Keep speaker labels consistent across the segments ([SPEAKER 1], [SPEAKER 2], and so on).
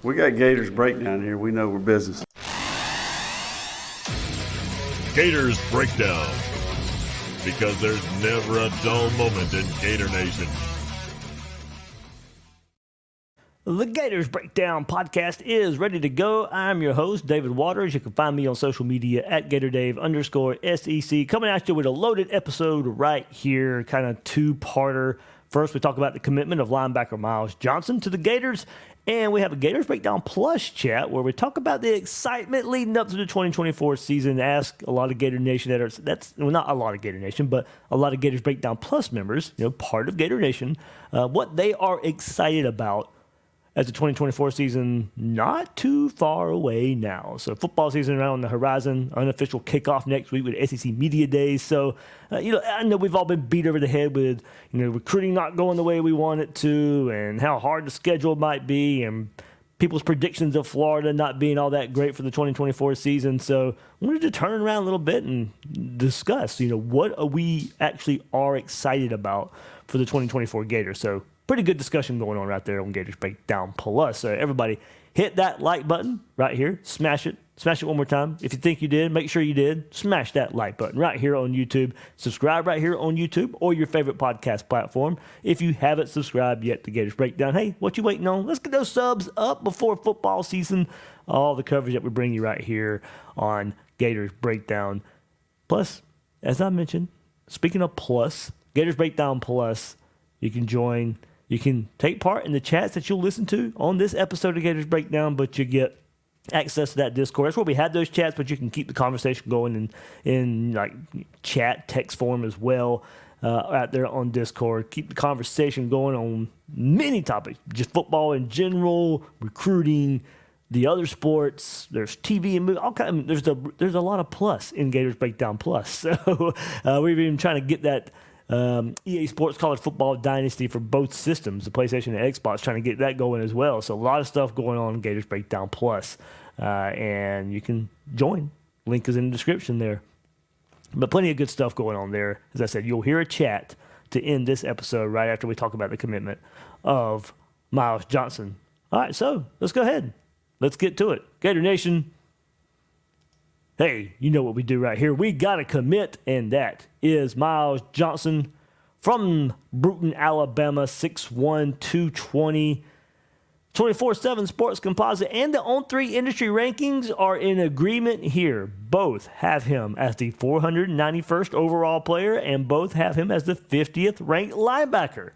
[SPEAKER 1] We got Gators Breakdown here. We know we're business.
[SPEAKER 2] Gators Breakdown, because there's never a dull moment in Gator Nation.
[SPEAKER 3] The Gators Breakdown podcast is ready to go. I'm your host, David Waters. You can find me on social media at GatorDave_SEC. Coming at you with a loaded episode right here, kind of two-parter. First, we talk about the commitment of linebacker Myles Johnson to the Gators. And we have a Gators Breakdown Plus chat where we talk about the excitement leading up to the 2024 season. Ask a lot of Gator Nation not a lot of Gator Nation, but a lot of Gators Breakdown Plus members, part of Gator Nation, what they are excited about as the 2024 season not too far away now. So football season around the horizon, unofficial kickoff next week with SEC Media Days. So, I know we've all been beat over the head with, recruiting not going the way we want it to and how hard the schedule might be and people's predictions of Florida not being all that great for the 2024 season. So I wanted to turn around a little bit and discuss, what we actually are excited about for the 2024 Gators. So pretty good discussion going on right there on Gators Breakdown Plus. So everybody, hit that like button right here. Smash it. Smash it one more time. If you think you did, make sure you did. Smash that like button right here on YouTube. Subscribe right here on YouTube or your favorite podcast platform. If you haven't subscribed yet to Gators Breakdown, hey, what you waiting on? Let's get those subs up before football season. All the coverage that we bring you right here on Gators Breakdown. Plus, as I mentioned, speaking of Plus, Gators Breakdown Plus, you can join. You can take part in the chats that you'll listen to on this episode of Gators Breakdown, but you get access to that Discord. That's where we have those chats, but you can keep the conversation going in like chat, text form as well out there on Discord. Keep the conversation going on many topics, just football in general, recruiting, the other sports. There's TV and movie, all kind of, there's a lot of plus in Gators Breakdown Plus. So we've been trying to get that EA Sports College Football Dynasty for both systems, the PlayStation and Xbox, trying to get that going as well. So a lot of stuff going on in Gators Breakdown Plus, and you can join. Link is in the description there. But plenty of good stuff going on there. As I said, you'll hear a chat to end this episode right after we talk about the commitment of Myles Johnson. All right, so let's go ahead. Let's get to it. Gator Nation, hey, you know what we do right here. We got to commit, and that is Myles Johnson from Brewton, Alabama, 6'1", 220. 24/7 Sports Composite and the On3 industry rankings are in agreement here. Both have him as the 491st overall player, and both have him as the 50th ranked linebacker.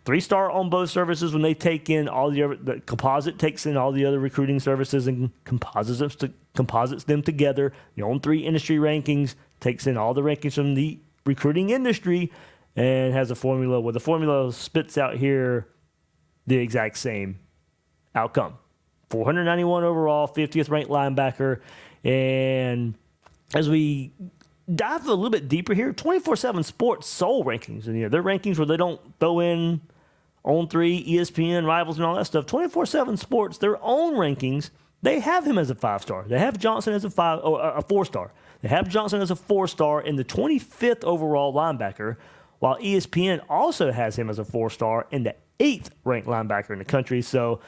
[SPEAKER 3] 3-star on both services when they take in all the composite takes in all the other recruiting services and composites them together. The On3 industry rankings takes in all the rankings from the recruiting industry and has a formula where the formula spits out here the exact same outcome. 491 overall, 50th ranked linebacker. And as we dive a little bit deeper here, 24/7 Sports Soul rankings, and their rankings where they don't throw in On3, ESPN, Rivals, and all that stuff. 24/7 Sports, their own rankings, they have him as a 5-star. They have Johnson as a 4-star. They have Johnson as a 4-star in the 25th overall linebacker, while ESPN also has him as a 4-star in the 8th ranked linebacker in the country. So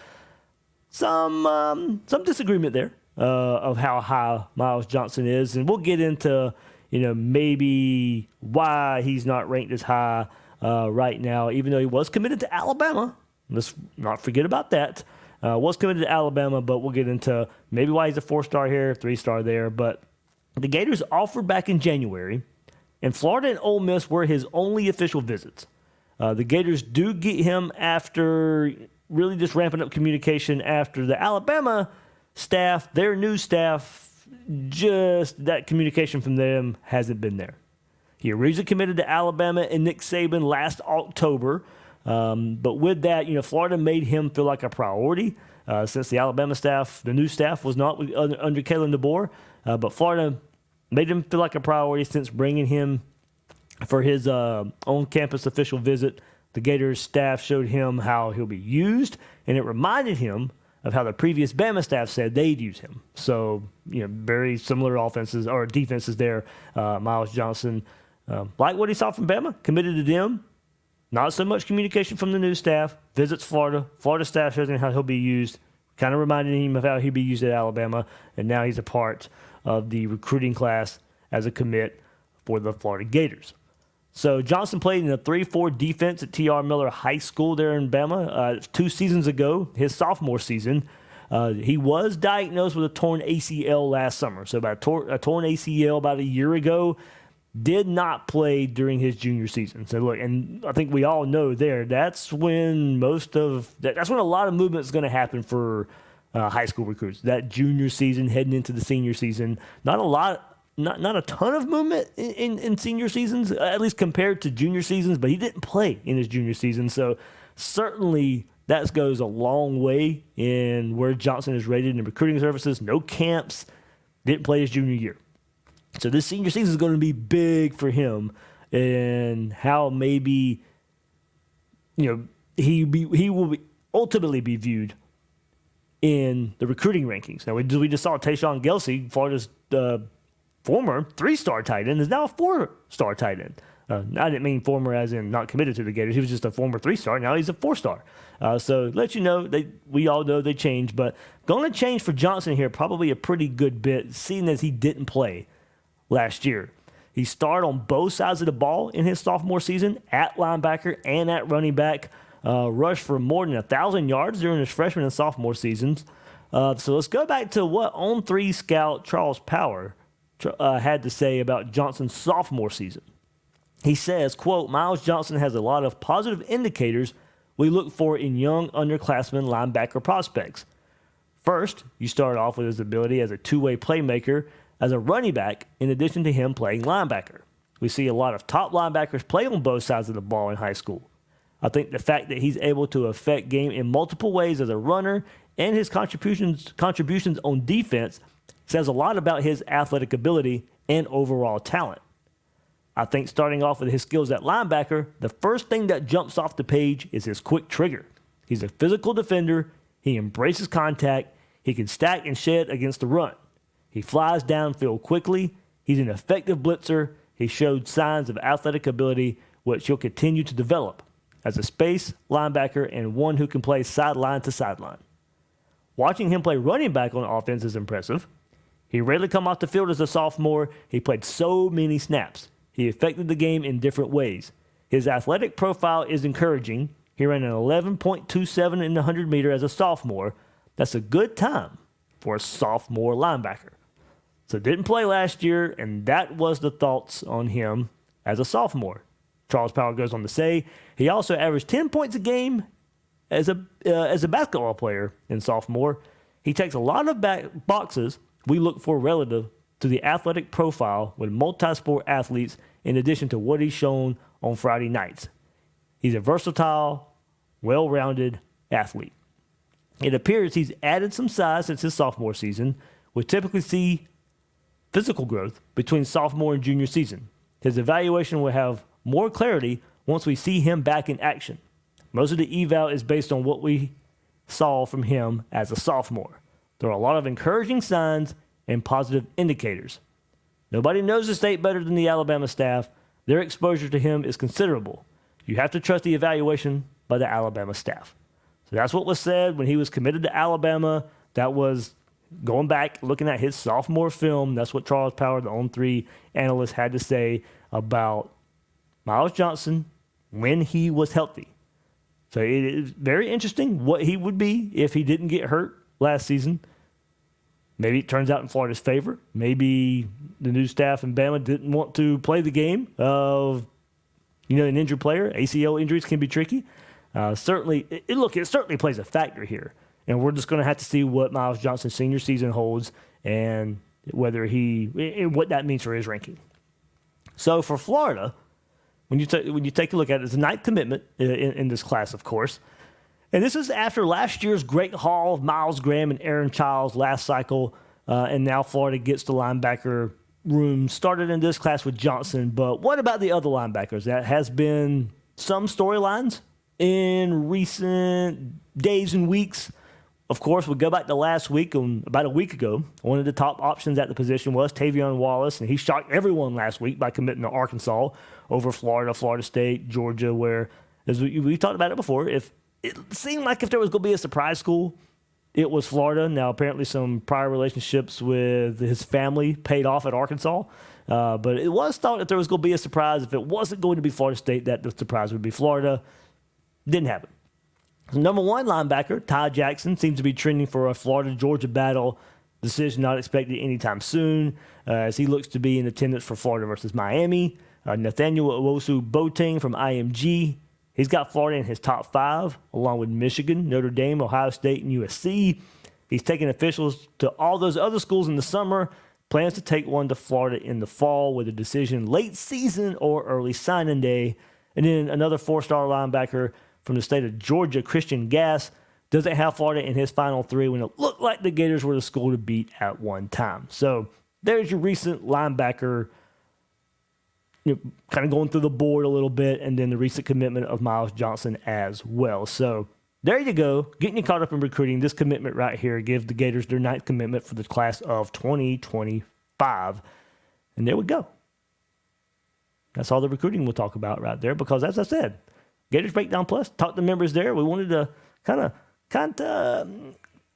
[SPEAKER 3] some disagreement there of how high Myles Johnson is, and we'll get into maybe why he's not ranked as high right now, even though he was committed to Alabama. Let's not forget about that. Was committed to Alabama, but we'll get into maybe why he's a 4-star here, 3-star there. But the Gators offered back in January, and Florida and Ole Miss were his only official visits. The Gators do get him after really just ramping up communication after the Alabama staff, their new staff, just that communication from them hasn't been there. He originally committed to Alabama and Nick Saban last October, but with that, Florida made him feel like a priority since the Alabama staff, the new staff, was not under Kalen DeBoer, but Florida made him feel like a priority since bringing him for his on-campus official visit. The Gators staff showed him how he'll be used, and it reminded him of how the previous Bama staff said they'd use him. So, very similar offenses or defenses there. Myles Johnson, like what he saw from Bama, committed to them. Not so much communication from the new staff. Visits Florida. Florida staff shows him how he'll be used. kind of reminded him of how he'd be used at Alabama, and now he's a part of the recruiting class as a commit for the Florida Gators. So Johnson played in a 3-4 defense at T.R. Miller High School there in Bama 2 seasons ago, his sophomore season. He was diagnosed with a torn ACL last summer. So about a torn ACL about a year ago. Did not play during his junior season. So look, and I think we all know that's when that's when a lot of movement is going to happen for high school recruits. That junior season heading into the senior season. Not a ton of movement in senior seasons, at least compared to junior seasons, but he didn't play in his junior season. So certainly that goes a long way in where Johnson is rated in recruiting services. No camps, didn't play his junior year. So this senior season is going to be big for him, and how maybe he will ultimately be viewed in the recruiting rankings. Now we just saw Tayshawn Gelsey, Florida's former 3-star tight end, is now a 4-star tight end. I didn't mean former as in not committed to the Gators. He was just a former 3-star. Now he's a 4-star. So let you know, we all know they changed, but going to change for Johnson here probably a pretty good bit, seeing as he didn't play last year. He started on both sides of the ball in his sophomore season, at linebacker and at running back. Rushed for more than 1,000 yards during his freshman and sophomore seasons. So let's go back to what On3 scout Charles Power had to say about Johnson's sophomore season. He says, quote, Myles Johnson has a lot of positive indicators we look for in young underclassmen linebacker prospects. First, you start off with his ability as a two-way playmaker as a running back, in addition to him playing linebacker. We see a lot of top linebackers play on both sides of the ball in high school. I think the fact that he's able to affect game in multiple ways as a runner and his contributions on defense says a lot about his athletic ability and overall talent. I think starting off with his skills at linebacker, the first thing that jumps off the page is his quick trigger. He's a physical defender. He embraces contact. He can stack and shed against the run. He flies downfield quickly. He's an effective blitzer. He showed signs of athletic ability, which he'll continue to develop as a space linebacker and one who can play sideline to sideline. Watching him play running back on offense is impressive. He rarely come off the field as a sophomore. He played so many snaps. He affected the game in different ways. His athletic profile is encouraging. He ran an 11.27 in the 100 meter as a sophomore. That's a good time for a sophomore linebacker. So didn't play last year, and that was the thoughts on him as a sophomore. Charles Power goes on to say he also averaged 10 points a game as a basketball player in sophomore. He takes a lot of boxes we look for relative to the athletic profile with multi-sport athletes, in addition to what he's shown on Friday nights. He's a versatile, well-rounded athlete. It appears he's added some size since his sophomore season. We typically see physical growth between sophomore and junior season. His evaluation will have more clarity once we see him back in action. Most of the eval is based on what we saw from him as a sophomore. There are a lot of encouraging signs and positive indicators. Nobody knows the state better than the Alabama staff. Their exposure to him is considerable. You have to trust the evaluation by the Alabama staff. So that's what was said when he was committed to Alabama. That was going back, looking at his sophomore film. That's what Charles Power, the On3 analyst, had to say about Myles Johnson when he was healthy. So it is very interesting what he would be if he didn't get hurt last season. Maybe it turns out in Florida's favor. Maybe the new staff in Bama didn't want to play the game of, an injured player. ACL injuries can be tricky. It certainly plays a factor here. And we're just going to have to see what Myles Johnson's senior season holds and what that means for his ranking. So for Florida, when you take a look at it, it's a ninth commitment in this class, of course. And this is after last year's great haul of Miles Graham and Aaron Childs last cycle. And now Florida gets the linebacker room started in this class with Johnson. But what about the other linebackers? That has been some storylines in recent days and weeks. Of course, we go back to last week, about a week ago. One of the top options at the position was Tavion Wallace, and he shocked everyone last week by committing to Arkansas over Florida, Florida State, Georgia, where, as we talked about it before, if it seemed like if there was going to be a surprise school, it was Florida. Now, apparently some prior relationships with his family paid off at Arkansas. But it was thought that there was going to be a surprise. If it wasn't going to be Florida State, that the surprise would be Florida. Didn't happen. Number one linebacker, Ty Jackson, seems to be trending for a Florida-Georgia battle. Decision not expected anytime soon, as he looks to be in attendance for Florida versus Miami. Nathaniel Owosu-Boateng from IMG. He's got Florida in his top 5, along with Michigan, Notre Dame, Ohio State, and USC. He's taking officials to all those other schools in the summer. Plans to take one to Florida in the fall with a decision late season or early signing day. And then another 4-star linebacker from the state of Georgia, Christian Gass, doesn't have Florida in his final 3 when it looked like the Gators were the school to beat at one time. So there's your recent linebacker, kind of going through the board a little bit, and then the recent commitment of Myles Johnson as well. So there you go, getting you caught up in recruiting. This commitment right here gives the Gators their 9th commitment for the class of 2025. And there we go. That's all the recruiting we'll talk about right there, because as I said, Gators Breakdown Plus, talk to members there. We wanted to kind of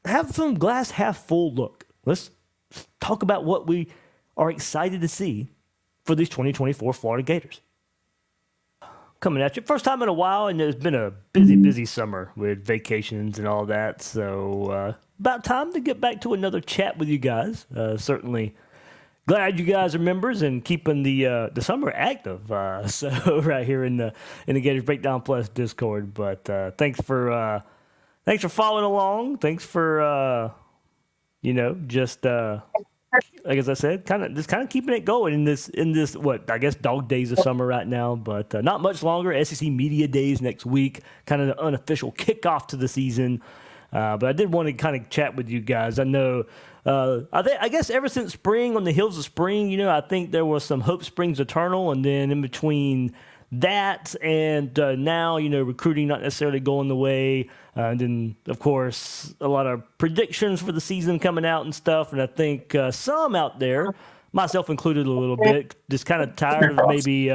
[SPEAKER 3] have some glass half full look. Let's talk about what we are excited to see for these 2024 Florida Gators. Coming at you. First time in a while, and it's been a busy summer with vacations and all that. So about time to get back to another chat with you guys. Certainly glad you guys are members and keeping the summer active. So right here in the Gators Breakdown Plus Discord. But thanks for following along. Thanks for just like as I said, kind of keeping it going in this what I guess dog days of summer right now, but not much longer. SEC Media Days next week, kind of the unofficial kickoff to the season. But I did want to kind of chat with you guys. I know, I guess ever since spring, on the heels of spring, I think there was some hope springs eternal, and then in between that and now, recruiting not necessarily going the way. And then, of course, a lot of predictions for the season coming out and stuff. And I think some out there, myself included a little bit, just kind of tired of maybe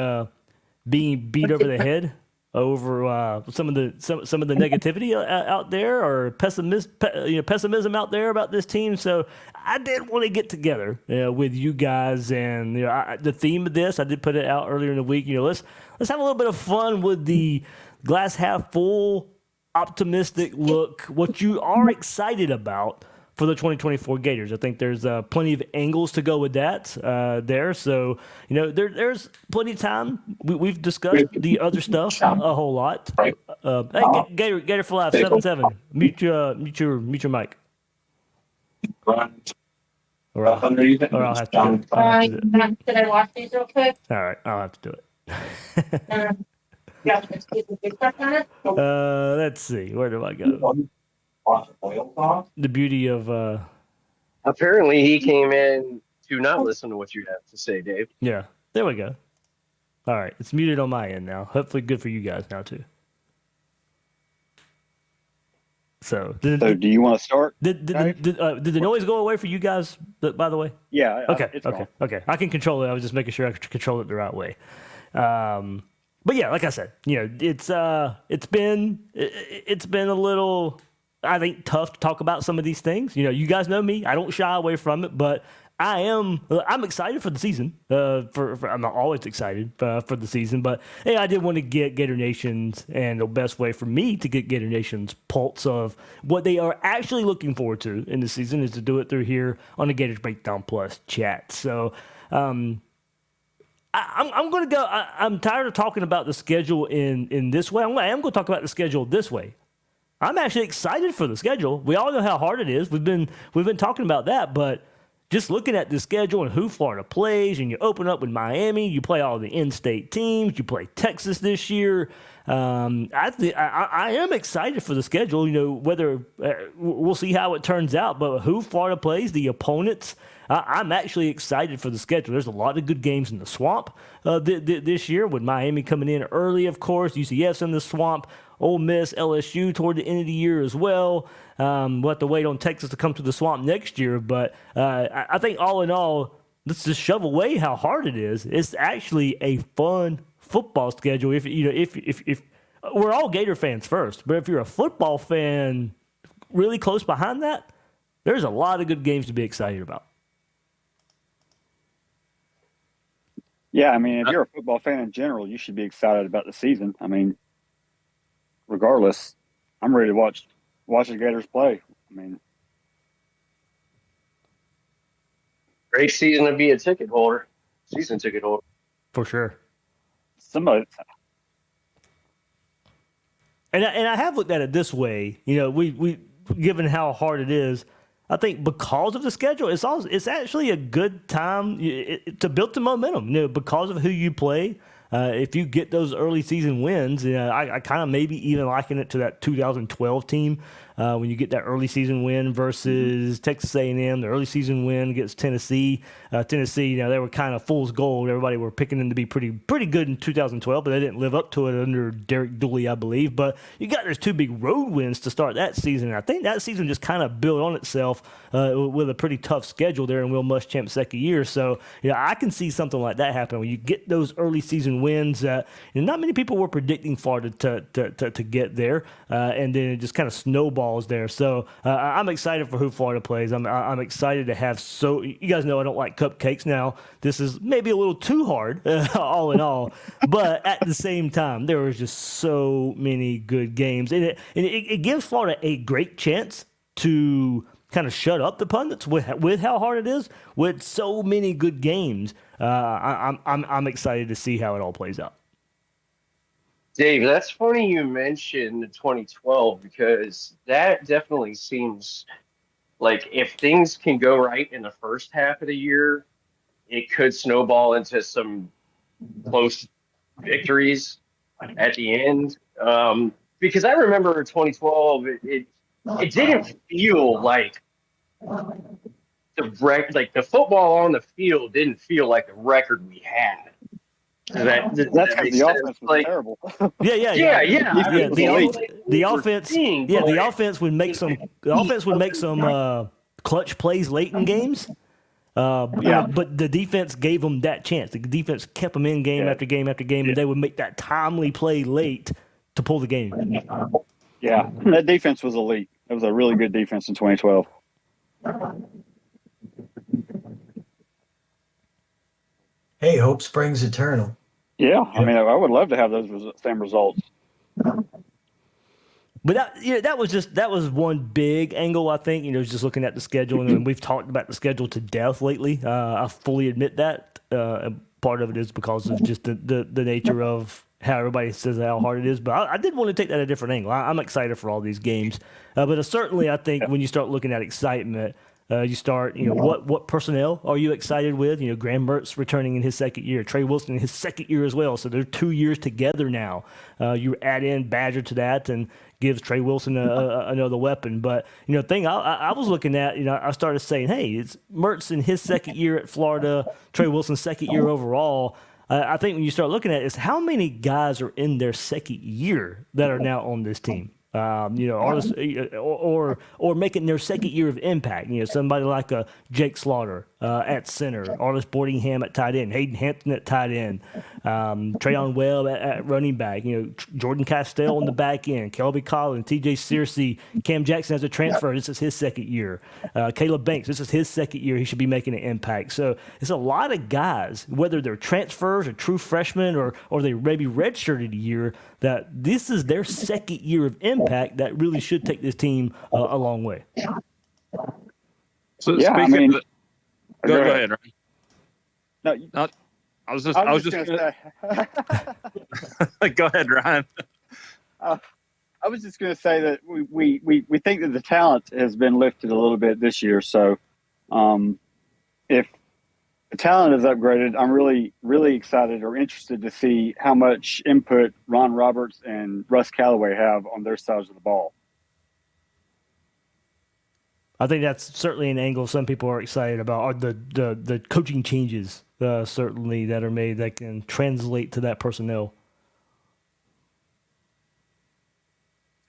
[SPEAKER 3] being beat over the head over some of the negativity out there, or pessimism out there about this team. So I did want to get together with you guys, and the theme of this, I did put it out earlier in the week. Let's have a little bit of fun with the glass half full, optimistic look. What you are excited about for the 2024 Gators. I think there's plenty of angles to go with that there. So, there's plenty of time. We've discussed the other stuff a whole lot. Hey, Gator for Life 77. Mute your mic. Or I'll have to do it.
[SPEAKER 4] Can I watch these real quick?
[SPEAKER 3] All right, I'll have to do it. Let's see. Where do I go? The beauty of
[SPEAKER 5] apparently he came in to not listen to what you have to say, Dave.
[SPEAKER 3] Yeah, there we go. All right, it's muted on my end now. Hopefully good for you guys now too. So
[SPEAKER 6] do you want to start?
[SPEAKER 3] Did the noise go away for you guys, by the way?
[SPEAKER 6] Yeah.
[SPEAKER 3] Okay. I can control it. I was just making sure I could control it the right way. But yeah, like I said, it's been a little, I think, tough to talk about some of these things. You guys know me; I don't shy away from it. But I'm excited for the season. I'm always excited for the season. But hey, I did want to get Gator Nation's, and the best way for me to get Gator Nation's pulse of what they are actually looking forward to in the season is to do it through here on the Gators Breakdown Plus chat. So. I'm going to go. I'm tired of talking about the schedule in this way. I am going to talk about the schedule this way. I'm actually excited for the schedule. We all know how hard it is. We've been talking about that, but just looking at the schedule and who Florida plays, and you open up with Miami, you play all the in-state teams, you play Texas this year. I am excited for the schedule. Whether we'll see how it turns out, but who Florida plays, the opponents. I'm actually excited for the schedule. There's a lot of good games in the Swamp this year, with Miami coming in early, of course. UCF's in the Swamp. Ole Miss, LSU toward the end of the year as well. We'll have to wait on Texas to come to the Swamp next year. But I think all in all, let's just shove away how hard it is. It's actually a fun football schedule. If we're all Gator fans first, but if you're a football fan, really close behind that, there's a lot of good games to be excited about.
[SPEAKER 6] Yeah, I mean, if you're a football fan in general, you should be excited about the season. I mean, regardless, I'm ready to watch the Gators play. I mean,
[SPEAKER 5] Great season to be a ticket holder, season ticket holder.
[SPEAKER 3] For sure.
[SPEAKER 6] somebody,
[SPEAKER 3] And I have looked at it this way. You know, we given how hard it is, I think because of the schedule, it's actually a good time to build the momentum. You know, because of who you play. If you get those early season wins, you know, I kind of maybe even liken it to that 2012 team when you get that early season win versus Texas A&M, the early season win against Tennessee. Tennessee, you know, they were kind of fool's gold. Everybody were picking them to be pretty good in 2012, but they didn't live up to it under Derek Dooley, I believe. But you got those two big road wins to start that season. And I think that season just kind of built on itself with a pretty tough schedule there in Will Muschamp's second year. So, you know, I can see something like that happen when you get those early season wins. You know, not many people were predicting Florida to get there, and then it just kind of snowballs there. So I'm excited for who Florida plays. I'm excited to have you guys know I don't like cupcakes. Now this is maybe a little too hard, all in all, but at the same time there was just so many good games, and it gives Florida a great chance to kind of shut up the pundits with how hard it is with so many good games. I'm excited to see how it all plays out.
[SPEAKER 5] Dave, that's funny you mentioned 2012 because that definitely seems like if things can go right in the first half of the year, it could snowball into some close victories at the end. Because I remember 2012, it didn't feel like the football on the field didn't feel like the record we had.
[SPEAKER 6] that's because the offense was terrible.
[SPEAKER 3] Yeah. The offense. Yeah, the offense would make some. The offense would make some clutch plays late in games. You know, but the defense gave them that chance. The defense kept them in game after game after game, and they would make that timely play late to pull the game.
[SPEAKER 6] Yeah, that defense was elite. It was a really good defense in 2012.
[SPEAKER 7] Hey, hope springs eternal.
[SPEAKER 6] Yeah, I mean, I would love to have those same results.
[SPEAKER 3] But that was one big angle, I think. You know, just looking at the schedule, and we've talked about the schedule to death lately. I fully admit that. Part of it is because of just the nature of how everybody says how hard it is. But I did want to take that a different angle. I'm excited for all these games. But certainly, I think when you start looking at excitement, you start, you know, what personnel are you excited with? You know, Graham Mertz returning in his second year, Trey Wilson in his second year as well. So they're 2 years together now. You add in Badger to that and gives Trey Wilson another weapon. But, you know, the thing I was looking at, you know, I started saying, hey, it's Mertz in his second year at Florida, Trey Wilson's second year overall. I think when you start looking at it, is how many guys are in their second year that are now on this team. You know, or making their second year of impact. You know, somebody like a Jake Slaughter at center, Arlis Boardingham at tight end, Hayden Hampton at tight end, Trayon Webb at running back. You know, Jordan Castell on the back end, Kelby Collins, T.J. Searcy, Cam Jackson as a transfer. This is his second year. Caleb Banks, this is his second year. He should be making an impact. So it's a lot of guys, whether they're transfers or true freshmen or they maybe redshirted a year, that this is their second year of impact that really should take this team a long way.
[SPEAKER 8] So
[SPEAKER 6] Yeah,
[SPEAKER 8] speaking
[SPEAKER 6] I mean,
[SPEAKER 8] of go ahead, Ryan.
[SPEAKER 6] No,
[SPEAKER 8] I was just
[SPEAKER 6] going to
[SPEAKER 8] say. Go ahead, Ryan.
[SPEAKER 6] I was just going to say that we think that the talent has been lifted a little bit this year. So if the talent is upgraded, I'm really, really excited or interested to see how much input Ron Roberts and Russ Callaway have on their sides of the ball.
[SPEAKER 3] I think that's certainly an angle some people are excited about, or the coaching changes certainly that are made that can translate to that personnel.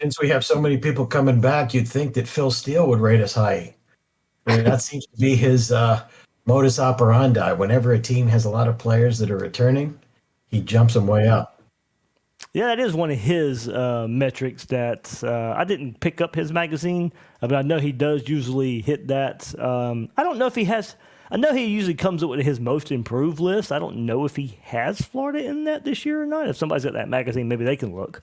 [SPEAKER 7] Since we have so many people coming back, you'd think that Phil Steele would rate us high. I mean, that seems to be his modus operandi. Whenever a team has a lot of players that are returning, he jumps them way up.
[SPEAKER 3] Yeah, that is one of his metrics that I didn't pick up his magazine, but I know he does usually hit that. I don't know if he has. I know he usually comes up with his most improved list. I don't know if he has Florida in that this year or not. If somebody's got that magazine, maybe they can look.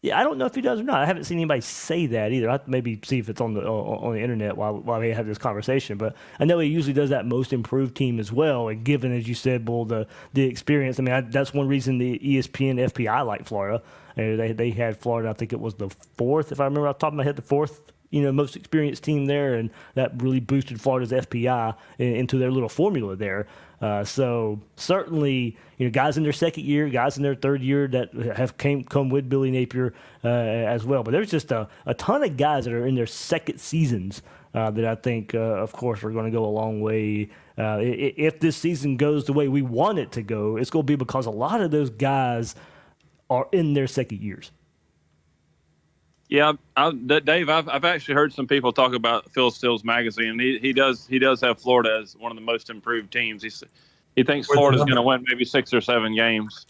[SPEAKER 3] Yeah, I don't know if he does or not. I haven't seen anybody say that either. I have to maybe see if it's on the internet while we have this conversation. But I know he usually does that most improved team as well. And given, as you said, Bull, the experience. I mean, that's one reason the ESPN FPI like Florida. They had Florida. I think it was the fourth, if I remember off the top of my head, the fourth most experienced team there, and that really boosted Florida's FPI into their little formula there. So certainly, guys in their second year, guys in their third year that have come with Billy Napier as well. But there's just a ton of guys that are in their second seasons that I think, of course, are going to go a long way. If this season goes the way we want it to go, it's going to be because a lot of those guys are in their second years.
[SPEAKER 8] Yeah, Dave, I've actually heard some people talk about Phil Steele's magazine. He does have Florida as one of the most improved teams. He thinks Florida's going to win maybe 6 or 7 games.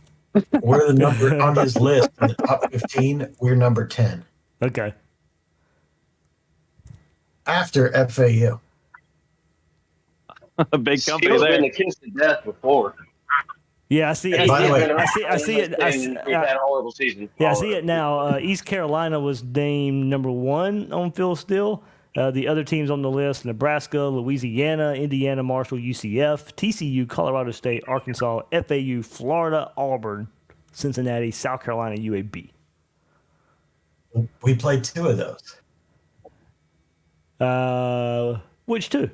[SPEAKER 7] We're the number on his list in the top 15. We're number 10.
[SPEAKER 3] Okay.
[SPEAKER 7] After FAU.
[SPEAKER 8] A big company
[SPEAKER 5] Steele's
[SPEAKER 8] there.
[SPEAKER 5] been the kiss to death before.
[SPEAKER 3] Yeah, I see.
[SPEAKER 7] By the way,
[SPEAKER 3] I see it.
[SPEAKER 5] We've had a horrible season.
[SPEAKER 3] Yeah, I see it now. East Carolina was named number 1 on Phil Steele. The other teams on the list: Nebraska, Louisiana, Indiana, Marshall, UCF, TCU, Colorado State, Arkansas, FAU, Florida, Auburn, Cincinnati, South Carolina, UAB.
[SPEAKER 7] We played 2 of those.
[SPEAKER 3] Which 2?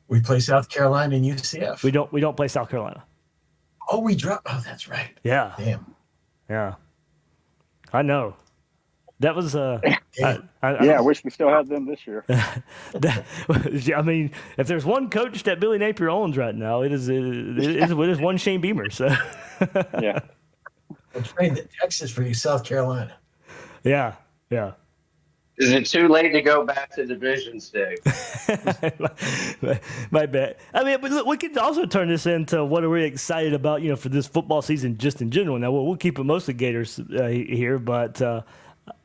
[SPEAKER 7] We play South Carolina and UCF.
[SPEAKER 3] We don't play South Carolina.
[SPEAKER 7] Oh, we dropped. Oh, that's right.
[SPEAKER 3] Yeah.
[SPEAKER 7] Damn.
[SPEAKER 3] Yeah. I know. That was
[SPEAKER 6] I wish we still had them this year.
[SPEAKER 3] I mean, if there's one coach that Billy Napier owns right now, it is one Shane Beamer. So
[SPEAKER 6] Yeah.
[SPEAKER 7] I'm trying to Texas for you, South Carolina.
[SPEAKER 3] yeah.
[SPEAKER 5] Is it too late to go back to divisions, Dave?
[SPEAKER 3] My bad. I mean, but look, we could also turn this into what are we excited about, for this football season just in general. Now, we'll keep it mostly Gators here, but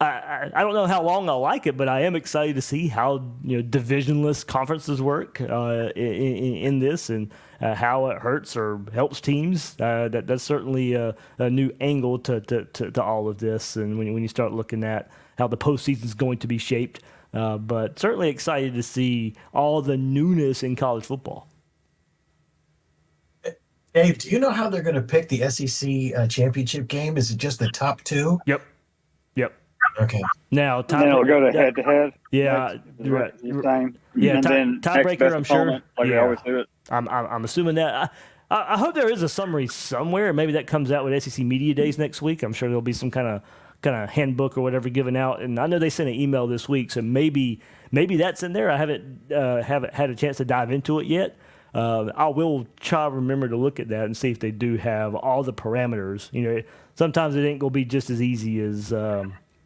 [SPEAKER 3] I don't know how long I'll like it, but I am excited to see how divisionless conferences work in this and how it hurts or helps teams. That's certainly a new angle to all of this. And when you start looking at how the postseason is going to be shaped, but certainly excited to see all the newness in college football.
[SPEAKER 7] Dave, do you know how they're going to pick the SEC championship game? Is it just the top 2?
[SPEAKER 3] Yep.
[SPEAKER 7] Okay.
[SPEAKER 3] Now,
[SPEAKER 6] And then it'll go to head-to-head.
[SPEAKER 3] Yeah,
[SPEAKER 6] Right.
[SPEAKER 3] Yeah,
[SPEAKER 6] And then
[SPEAKER 3] tiebreaker,
[SPEAKER 6] next best
[SPEAKER 3] I'm sure.
[SPEAKER 6] opponent, like we always do it.
[SPEAKER 3] I'm assuming that. I hope there is a summary somewhere. Maybe that comes out with SEC Media Days next week. I'm sure there'll be some kind of handbook or whatever given out. And I know they sent an email this week, so maybe that's in there. I haven't had a chance to dive into it yet. I will try to remember to look at that and see if they do have all the parameters. Sometimes it ain't gonna be just as easy as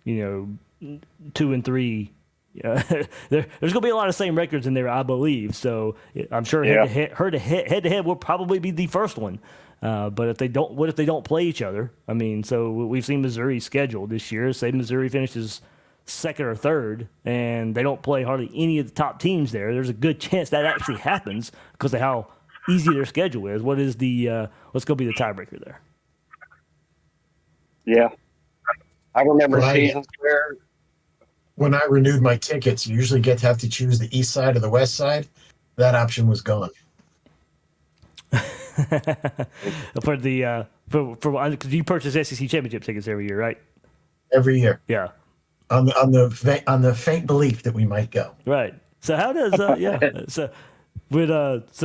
[SPEAKER 3] 2 and 3. There's going to be a lot of same records in there, I believe. So I'm sure head-to-head will probably be the first one. But if they don't, what if they don't play each other? I mean, so we've seen Missouri's schedule this year. Say Missouri finishes second or third, and they don't play hardly any of the top teams there. There's a good chance that actually happens because of how easy their schedule is. What is what's going to be the tiebreaker there?
[SPEAKER 6] Yeah.
[SPEAKER 5] I remember
[SPEAKER 7] Right.
[SPEAKER 5] seasons where
[SPEAKER 7] When I renewed my tickets, you usually have to choose the east side or the west side. That option was gone.
[SPEAKER 3] For the because you purchase SEC championship tickets every year, right?
[SPEAKER 7] Every year.
[SPEAKER 3] Yeah.
[SPEAKER 7] On the faint belief that we might go.
[SPEAKER 3] Right. So how does so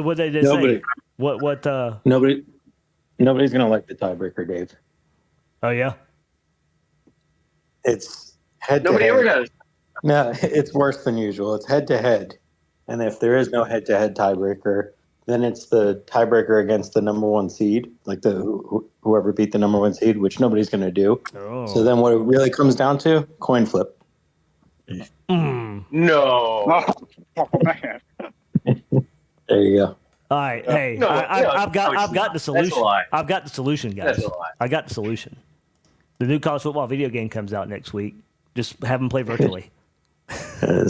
[SPEAKER 3] what they
[SPEAKER 9] Nobody.
[SPEAKER 3] say? What
[SPEAKER 9] Nobody's gonna like the tiebreaker, Dave.
[SPEAKER 3] Oh yeah.
[SPEAKER 9] It's head
[SPEAKER 5] nobody
[SPEAKER 9] to
[SPEAKER 5] ever
[SPEAKER 9] head.
[SPEAKER 5] does.
[SPEAKER 9] No, it's worse than usual. It's head to head, and if there is no head to head tiebreaker, then it's the tiebreaker against the number 1 seed, like whoever beat the number 1 seed, which nobody's going to do.
[SPEAKER 3] Oh.
[SPEAKER 9] So then, what it really comes down to, coin flip.
[SPEAKER 5] No.
[SPEAKER 6] Oh, man.
[SPEAKER 9] There you go.
[SPEAKER 3] All right, hey,
[SPEAKER 5] No,
[SPEAKER 3] I've got
[SPEAKER 5] it's
[SPEAKER 3] the
[SPEAKER 5] not.
[SPEAKER 3] solution.
[SPEAKER 5] That's a lie.
[SPEAKER 3] I've got the solution, guys.
[SPEAKER 5] That's a lie.
[SPEAKER 3] I got the solution. The new college football video game comes out next week. Just have them play virtually.
[SPEAKER 9] Similar.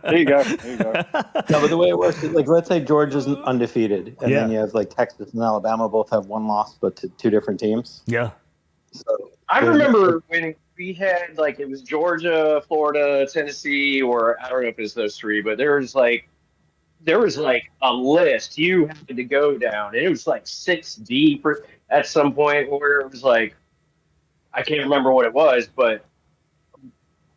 [SPEAKER 6] There you go. There you go.
[SPEAKER 9] No, but the way it works is, like, let's say Georgia's undefeated, and then
[SPEAKER 3] Yeah.
[SPEAKER 9] you have, like, Texas and Alabama both have one loss, but to two different teams.
[SPEAKER 3] Yeah.
[SPEAKER 9] So
[SPEAKER 5] I remember when we had, like, it was Georgia, Florida, Tennessee, or I don't know if it's those three, but there was like a list you had to go down, and it was like 6 deep at some point where it was like, I can't remember what it was, but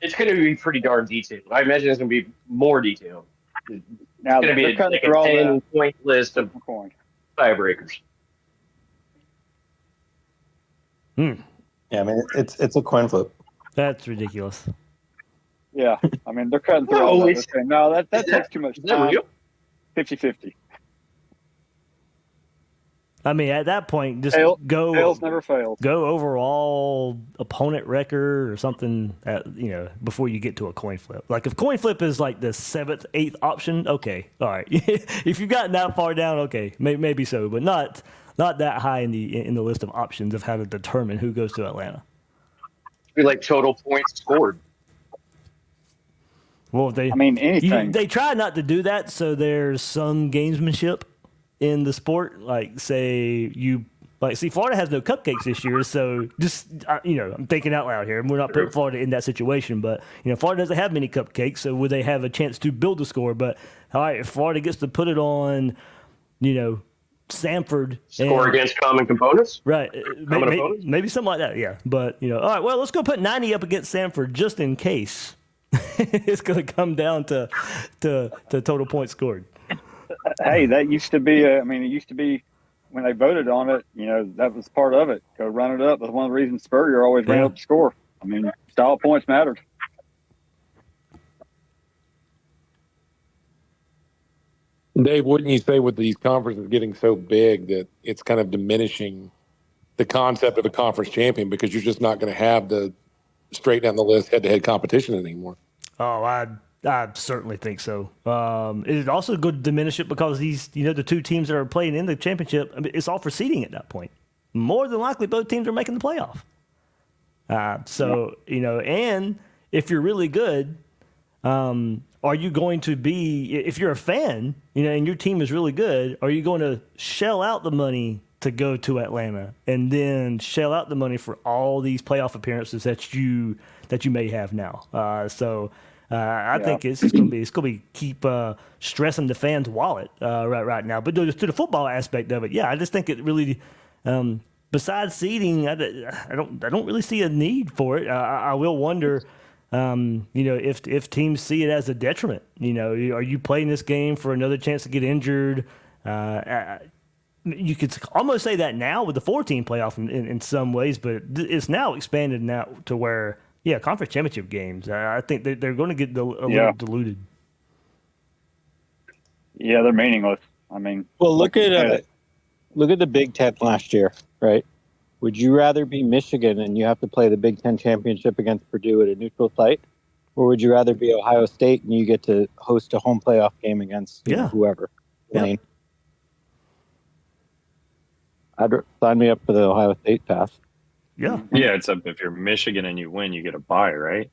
[SPEAKER 5] it's going to be pretty darn detailed. I imagine it's going to be more detailed. It's
[SPEAKER 6] Now
[SPEAKER 5] going to be
[SPEAKER 6] they're cutting
[SPEAKER 5] like
[SPEAKER 6] through
[SPEAKER 5] a
[SPEAKER 6] all that
[SPEAKER 5] 10-point list of
[SPEAKER 6] coin.
[SPEAKER 5] tiebreakers.
[SPEAKER 9] yeah, I mean, it's a coin flip.
[SPEAKER 3] That's ridiculous.
[SPEAKER 6] Yeah, I mean they're cutting through
[SPEAKER 5] No,
[SPEAKER 6] all that.
[SPEAKER 5] it's-
[SPEAKER 6] They're saying, no, that takes too much
[SPEAKER 5] Is that
[SPEAKER 6] time.
[SPEAKER 5] real?
[SPEAKER 6] 50-50.
[SPEAKER 3] I mean, at that point, just go
[SPEAKER 6] Fails never fails.
[SPEAKER 3] go overall opponent record or something. Before you get to a coin flip. Like if coin flip is like the 7th, 8th option, okay, all right. If you've gotten that far down, okay, maybe so, but not that high in the list of options of how to determine who goes to Atlanta.
[SPEAKER 5] Be like total points scored.
[SPEAKER 3] Well,
[SPEAKER 6] anything.
[SPEAKER 3] they try not to do that, so there's some gamesmanship in the sport. Like, say Florida has no cupcakes this year, so just I'm thinking out loud here, and we're not putting Florida in that situation, but Florida doesn't have many cupcakes, so would they have a chance to build a score? But all right, if Florida gets to put it on, Samford
[SPEAKER 5] Score against common components?
[SPEAKER 3] right?
[SPEAKER 5] opponents?
[SPEAKER 3] Maybe something like that, yeah. But all right, well, let's go put 90 up against Samford just in case. It's going to come down to total points scored.
[SPEAKER 6] Hey, that used to be. It used to be when they voted on it. That was part of it. Go run it up. That's one of the reasons Spurrier always ran up the score. Style points mattered.
[SPEAKER 10] Dave, wouldn't you say with these conferences getting so big that it's kind of diminishing the concept of a conference champion because you're just not going to have the straight down the list head-to-head competition anymore?
[SPEAKER 3] Oh, I certainly think so. It is also going to diminish it because these, the two teams that are playing in the championship, it's all for seeding at that point. More than likely, both teams are making the playoff. And if you're really good, are you going to be, if you're a fan, and your team is really good, are you going to shell out the money to go to Atlanta and then shell out the money for all these playoff appearances that you may have now? I think it's going to be keep stressing the fans' wallet right now. But to the football aspect of it, yeah, I just think it really. Besides seeding, I don't really see a need for it. I will wonder, if teams see it as a detriment. Are you playing this game for another chance to get injured? You could almost say that now with the 4-team playoff in some ways, but it's now expanded now to where, conference championship games. I think they're going to get a little diluted.
[SPEAKER 6] Yeah, they're meaningless.
[SPEAKER 9] Well, look at the Big Ten last year, right? Would you rather be Michigan and you have to play the Big Ten championship against Purdue at a neutral site, or would you rather be Ohio State and you get to host a home playoff game against whoever?
[SPEAKER 3] Yeah.
[SPEAKER 9] I'd sign me up for the Ohio State pass.
[SPEAKER 3] Yeah.
[SPEAKER 11] Yeah, except if you're Michigan and you win, you get a bye, right?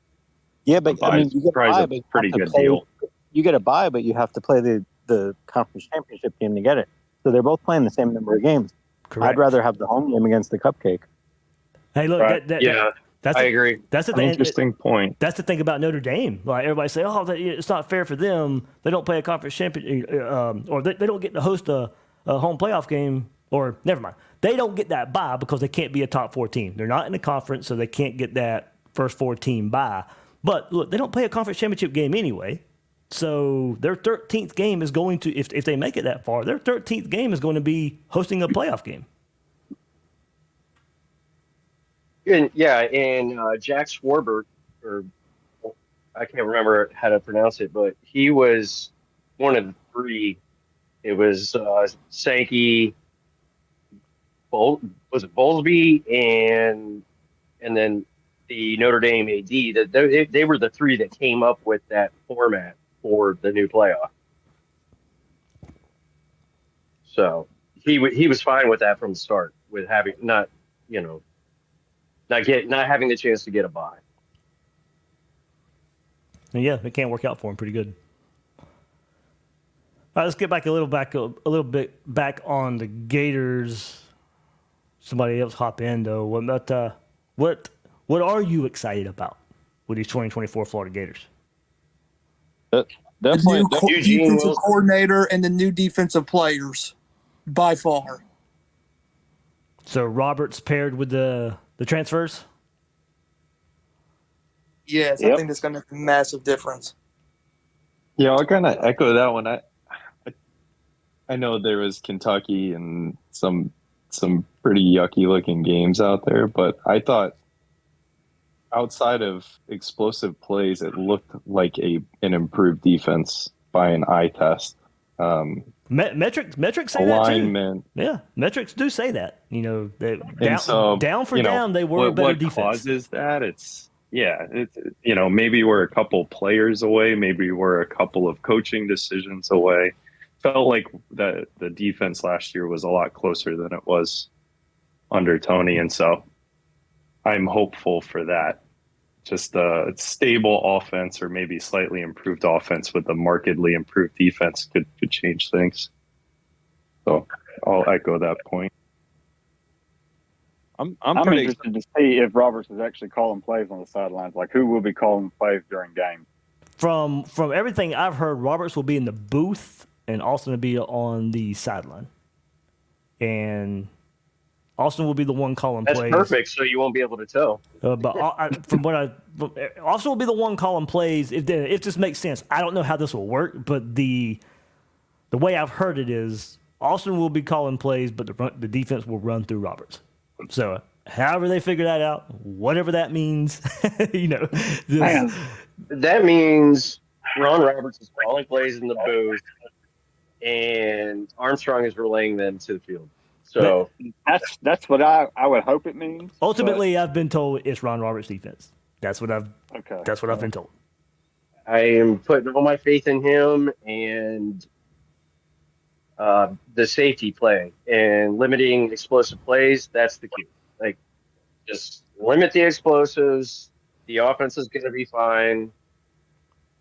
[SPEAKER 9] Yeah, but you get a bye, but you
[SPEAKER 11] pretty
[SPEAKER 9] have to
[SPEAKER 11] good
[SPEAKER 9] play,
[SPEAKER 11] deal.
[SPEAKER 9] You get a bye, but you have to play the conference championship game to get it. So they're both playing the same number of games.
[SPEAKER 3] Correct.
[SPEAKER 9] I'd rather have the home game against the cupcake.
[SPEAKER 3] Hey, look,
[SPEAKER 5] I agree.
[SPEAKER 3] That's the thing.
[SPEAKER 11] Interesting point.
[SPEAKER 3] That's the thing about Notre Dame. Like everybody say, it's not fair for them. They don't play a conference champion, or they don't get to host a home playoff game. Or never mind, they don't get that bye because they can't be a top 4 team. They're not in the conference, so they can't get that first 4-team bye. But look, they don't play a conference championship game anyway. So their 13th game is going to, if they make it that far, their 13th game is going to be hosting a playoff game.
[SPEAKER 5] And Jack Schwarber, or I can't remember how to pronounce it, but he was one of the 3. It was Sankey, was it Bowlesby, and then the Notre Dame AD. They were the 3 that came up with that format for the new playoff. So he was fine with that from the start, with having not having the chance to get a bye.
[SPEAKER 3] And yeah, it can't work out for him pretty good. All right, let's get a little bit back on the Gators. Somebody else hop in though. What are you excited about with these 2024 Florida Gators?
[SPEAKER 11] Definitely.
[SPEAKER 12] The new
[SPEAKER 5] Eugene
[SPEAKER 12] defensive
[SPEAKER 5] Wilson.
[SPEAKER 12] coordinator and the new defensive players, by far.
[SPEAKER 3] So Roberts paired with the transfers.
[SPEAKER 12] Yes, I think that's going to make a massive difference.
[SPEAKER 11] Yeah, I'll kind of echo that one. I know there was Kentucky and some pretty yucky looking games out there, but I thought outside of explosive plays, it looked like an improved defense by an eye test.
[SPEAKER 3] Metrics say
[SPEAKER 11] alignment.
[SPEAKER 3] that too. Yeah, metrics do say that. Down for
[SPEAKER 11] you know,
[SPEAKER 3] down, they were a better
[SPEAKER 11] what
[SPEAKER 3] defense.
[SPEAKER 11] causes that? Maybe we're a couple players away. Maybe we're a couple of coaching decisions away. Felt like the defense last year was a lot closer than it was under Tony, and so I'm hopeful for that. Just a stable offense, or maybe slightly improved offense with a markedly improved defense could change things. So I'll echo that point.
[SPEAKER 6] I'm pretty interested to see if Roberts is actually calling plays on the sidelines. Like, who will be calling plays during games?
[SPEAKER 3] From everything I've heard, Roberts will be in the booth and Austin will be on the sideline. And Austin will be the one calling plays.
[SPEAKER 5] That's perfect, so you won't be able to tell.
[SPEAKER 3] But Austin will be the one calling plays if this makes sense. I don't know how this will work, but the way I've heard it is Austin will be calling plays, but the defense will run through Roberts. So however they figure that out, whatever that means,
[SPEAKER 5] That means Ron Roberts is calling plays in the booth, and Armstrong is relaying them to the field. So
[SPEAKER 6] that's what I would hope it means.
[SPEAKER 3] Ultimately, I've been told it's Ron Roberts' defense. That's what I've been told.
[SPEAKER 5] I am putting all my faith in him and the safety play and limiting explosive plays. That's the key. Like, just limit the explosives. The offense is going to be fine.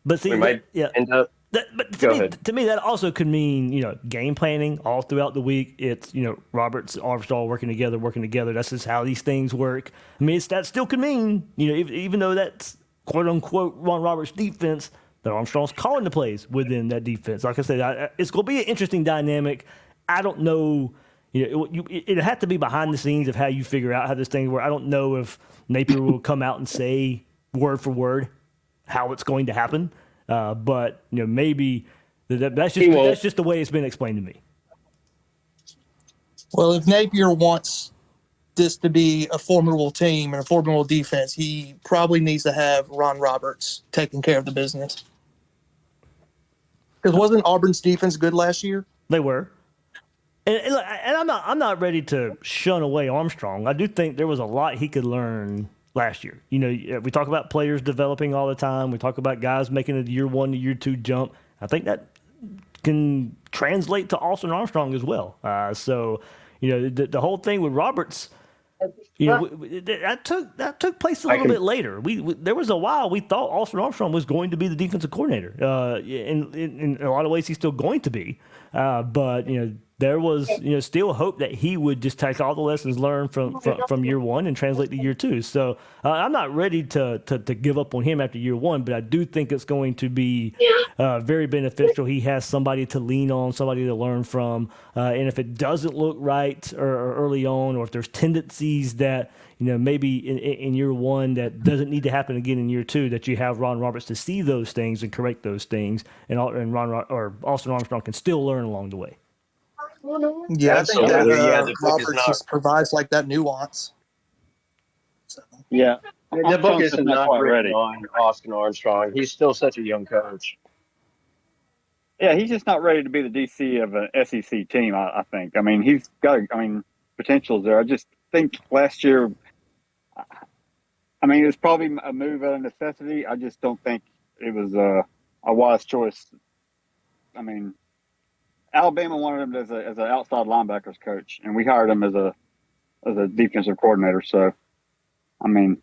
[SPEAKER 3] But see,
[SPEAKER 5] we might end up.
[SPEAKER 3] To me, that also could mean, game planning all throughout the week. It's, Roberts, Armstrong working together. That's just how these things work. I mean, that still could mean, even though that's quote unquote Ron Roberts' defense, that Armstrong's calling the plays within that defense. Like I said, it's going to be an interesting dynamic. I don't know. It had to be behind the scenes of how you figure out how this thing works. I don't know if Napier will come out and say word for word how it's going to happen. But maybe that's just the way it's been explained to me.
[SPEAKER 12] Well, if Napier wants this to be a formidable team and a formidable defense, he probably needs to have Ron Roberts taking care of the business. Because wasn't Auburn's defense good last year?
[SPEAKER 3] They were. And I'm not ready to shun away Armstrong. I do think there was a lot he could learn last year. We talk about players developing all the time. We talk about guys making a year one to year two jump. I think that can translate to Austin Armstrong as well. The whole thing with Roberts, that took place a little bit later. There was a while we thought Austin Armstrong was going to be the defensive coordinator. In a lot of ways, he's still going to be. But there was still hope that he would just take all the lessons learned from year one and translate to year two. So I'm not ready to give up on him after year one, but I do think it's going to be very beneficial. He has somebody to lean on, somebody to learn from, and if it doesn't look right or early on, or if there's tendencies that maybe in year one that doesn't need to happen again in year two, that you have Ron Roberts to see those things and correct those things, and Austin Armstrong can still learn along the way.
[SPEAKER 12] Yeah, I think that Roberts just provides like that nuance. So.
[SPEAKER 6] Yeah,
[SPEAKER 5] the book is not written on Austin Armstrong. He's still such a young coach.
[SPEAKER 6] Yeah, he's just not ready to be the DC of an SEC team, I think. I mean, he's got potentials there. I just think last year, it was probably a move out of necessity. I just don't think it was a wise choice. Alabama wanted him as an outside linebackers coach, and we hired him as a defensive coordinator. So, I mean,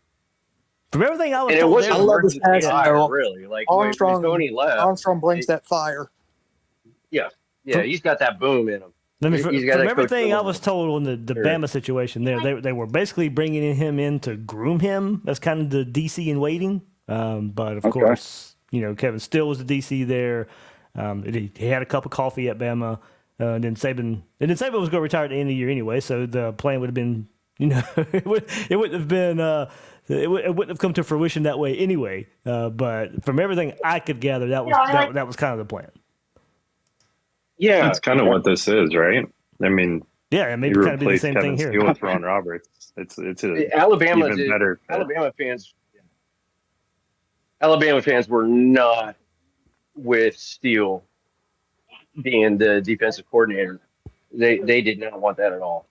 [SPEAKER 3] from everything I was
[SPEAKER 5] And it
[SPEAKER 3] told,
[SPEAKER 5] wasn't
[SPEAKER 12] I love his
[SPEAKER 5] emergency
[SPEAKER 12] passion,
[SPEAKER 5] hire,
[SPEAKER 12] though.
[SPEAKER 5] really. Like when Tony left,
[SPEAKER 12] Armstrong brings that fire.
[SPEAKER 5] yeah, he's got that boom in him. He's got
[SPEAKER 3] from
[SPEAKER 5] that
[SPEAKER 3] everything I
[SPEAKER 5] coach
[SPEAKER 3] was
[SPEAKER 5] boom.
[SPEAKER 3] told on the
[SPEAKER 5] Sure.
[SPEAKER 3] Bama situation there, they were basically bringing him in to groom him. That's kind of the DC in waiting. But of course, Kevin Steele was the DC there. He had a cup of coffee at Bama. And then Saban was going to retire at the end of the year anyway. So the plan would have been, it wouldn't have been, it wouldn't have come to fruition that way anyway. But from everything I could gather, that was kind of the plan.
[SPEAKER 5] Yeah,
[SPEAKER 11] that's kind of what this is, right? I mean,
[SPEAKER 3] yeah, and maybe kind of be the same
[SPEAKER 11] Kevin
[SPEAKER 3] thing here.
[SPEAKER 11] Steele with Ron Roberts. It's
[SPEAKER 5] Alabama
[SPEAKER 11] even better.
[SPEAKER 5] Alabama fans were not with Steele being the defensive coordinator. They did not want that at all.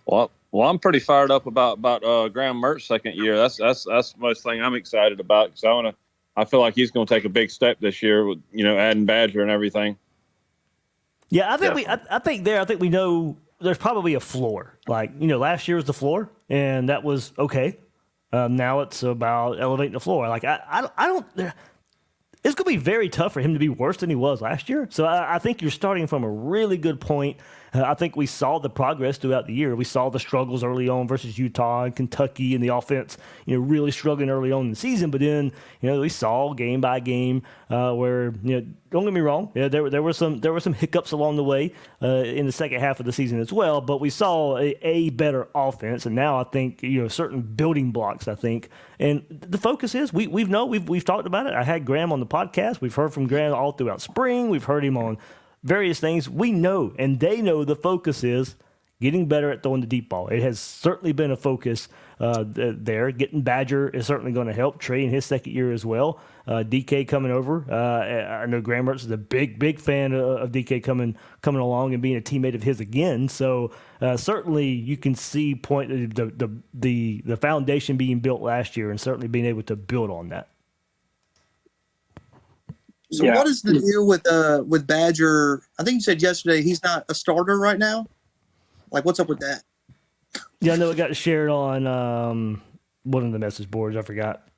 [SPEAKER 8] Well, I'm pretty fired up about Graham Mertz's second year. That's the most thing I'm excited about because I feel like he's going to take a big step this year with adding Badger and everything.
[SPEAKER 3] Yeah, I think we know there's probably a floor. Like last year was the floor, and that was okay. Now it's about elevating the floor. Like I don't. It's going to be very tough for him to be worse than he was last year. So I think you're starting from a really good point. I think we saw the progress throughout the year. We saw the struggles early on versus Utah and Kentucky and the offense, really struggling early on in the season. But then, we saw game by game where, don't get me wrong, there were some hiccups along the way in the second half of the season as well. But we saw a better offense, and now I think certain building blocks. I think, and the focus is we've talked about it. I had Graham on the podcast. We've heard from Graham all throughout spring. We've heard him on various things. We know, and they know, the focus is getting better at throwing the deep ball. It has certainly been a focus there. Getting Badger is certainly going to help. Trey in his second year as well. DK coming over. I know Graham Mertz is a big fan of DK coming along and being a teammate of his again. So certainly you can see the foundation being built last year and certainly being able to build on that.
[SPEAKER 12] So what is the deal with Badger? I think you said yesterday he's not a starter right now. Like, what's up with that?
[SPEAKER 3] Yeah, I know it got shared on one of the message boards. I forgot,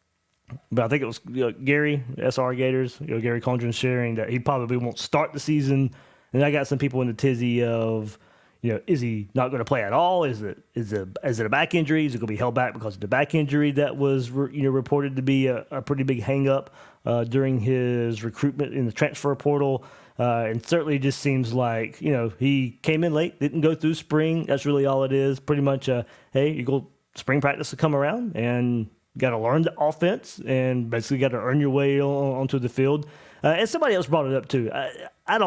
[SPEAKER 3] but I think it was Gary SR Gators. Gary Condren sharing that he probably won't start the season, and I got some people in the tizzy of, is he not going to play at all? Is it a back injury? Is it going to be held back because of the back injury that was reported to be a pretty big hang up during his recruitment in the transfer portal? And certainly just seems like, he came in late, didn't go through spring. That's really all it is. Pretty much, hey, you go spring practice to come around and got to learn the offense and basically got to earn your way onto the field. And somebody else brought it up too. I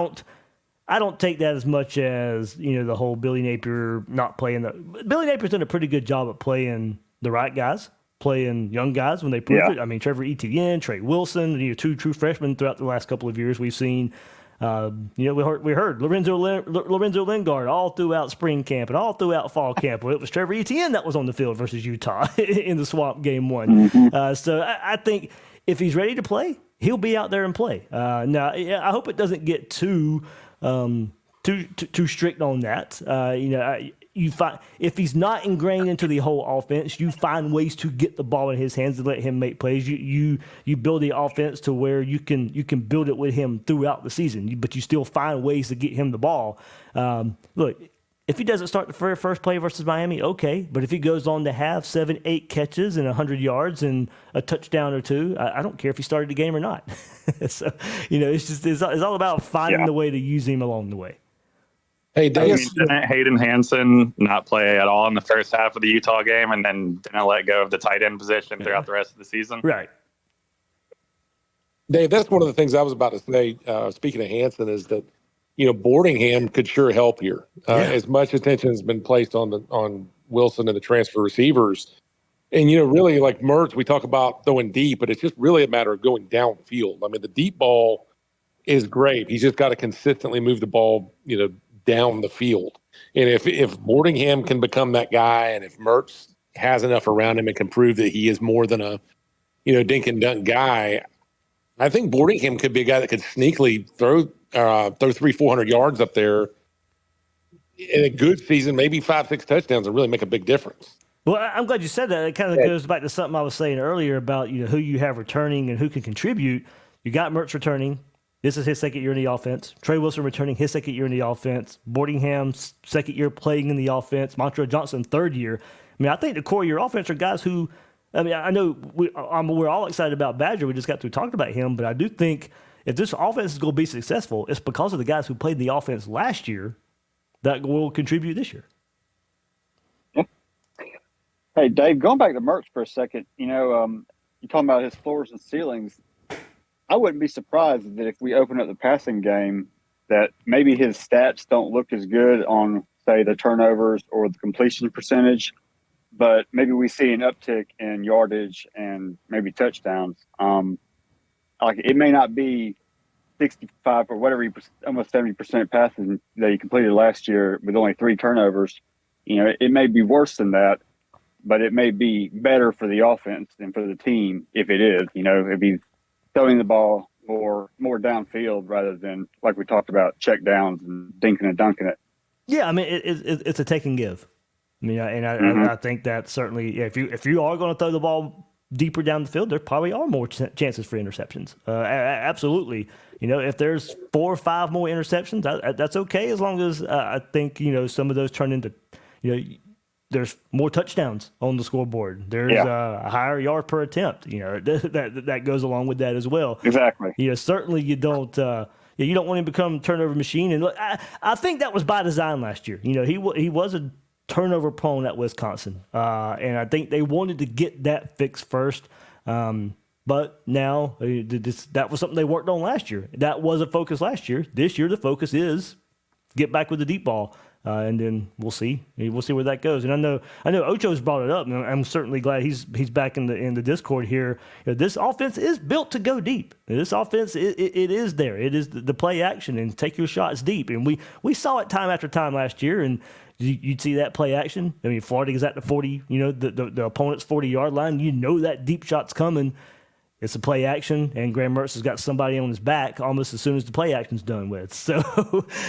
[SPEAKER 3] don't take that as much as, the whole Billy Napier not playing. Billy Napier's done a pretty good job at playing the right guys, playing young guys when they proved it. I mean, Trevor Etienne, Trey Wilson, two true freshmen throughout the last couple of years we've seen. We heard Lorenzo Lingard all throughout spring camp and all throughout fall camp. Well, it was Trevor Etienne that was on the field versus Utah in the Swamp Game 1.
[SPEAKER 6] Mm-hmm.
[SPEAKER 3] So I think if he's ready to play, he'll be out there and play. Now, I hope it doesn't get too strict on that. You find if he's not ingrained into the whole offense, you find ways to get the ball in his hands and let him make plays. You build the offense to where you can build it with him throughout the season, but you still find ways to get him the ball. Look, if he doesn't start the very first play versus Miami, okay, but if he goes on to have 7-8 catches and 100 yards and a touchdown or two, I don't care if he started the game or not. So it's all about finding the way to use him along the way.
[SPEAKER 10] Hey, Dave.
[SPEAKER 11] Didn't Hayden Hansen not play at all in the first half of the Utah game and then didn't let go of the tight end position throughout the rest of the season?
[SPEAKER 3] Right.
[SPEAKER 10] Dave, that's one of the things I was about to say, speaking of Hansen, is that, Boardingham could sure help here. As much attention has been placed on Wilson and the transfer receivers. And, really, like Mertz, we talk about throwing deep, but it's just really a matter of going downfield. I mean, the deep ball is great. He's just got to consistently move the ball, down the field. And if Boardingham can become that guy, and if Mertz has enough around him and can prove that he is more than a, dink and dunk guy, I think Boardingham could be a guy that could sneakily throw 300-400 yards up there in a good season, maybe 5-6 touchdowns, and really make a big difference.
[SPEAKER 3] Well, I'm glad you said that. It kind of goes back to something I was saying earlier about who you have returning and who can contribute. You got Mertz returning. This is his second year in the offense. Trey Wilson returning his second year in the offense. Boardingham's second year playing in the offense. Myles Johnson third year. I mean, I think the core of your offense are guys who, I mean, I know we're all excited about Badger. We just got through talking about him, but I do think if this offense is going to be successful, it's because of the guys who played in the offense last year that will contribute this year.
[SPEAKER 6] Hey, Dave, going back to Mertz for a second, you're talking about his floors and ceilings. I wouldn't be surprised that if we open up the passing game, that maybe his stats don't look as good on, say, the turnovers or the completion percentage, but maybe we see an uptick in yardage and maybe touchdowns. Like it may not be 65 or whatever, almost 70% passes that he completed last year with only 3 turnovers. It may be worse than that, but it may be better for the offense and for the team if it is. If he's throwing the ball more downfield rather than, like we talked about, check downs and dinking and dunking it.
[SPEAKER 3] Yeah, I mean, it's a take and give. I mean, I think that certainly, if you are going to throw the ball deeper down the field, there probably are more chances for interceptions. Absolutely. If there's 4 or 5 more interceptions, that's okay, as long as I think, some of those turn into, there's more touchdowns on the scoreboard. There's a higher yard per attempt. That goes along with that as well.
[SPEAKER 6] Exactly.
[SPEAKER 3] Certainly you don't want him to become a turnover machine. And look, I think that was by design last year. He was a turnover prone at Wisconsin, and I think they wanted to get that fixed first. But now that was something they worked on last year. That was a focus last year. This year the focus is get back with the deep ball. And then we'll see. We'll see where that goes. And I know Ocho's brought it up, and I'm certainly glad he's back in the Discord here. This offense is built to go deep. This offense it is there. It is the play action and take your shots deep. And we saw it time after time last year. And you'd see that play action. I mean, Florida is at the 40. The opponent's 40-yard line. That deep shot's coming. It's a play action, and Graham Mertz has got somebody on his back almost as soon as the play action's done with. So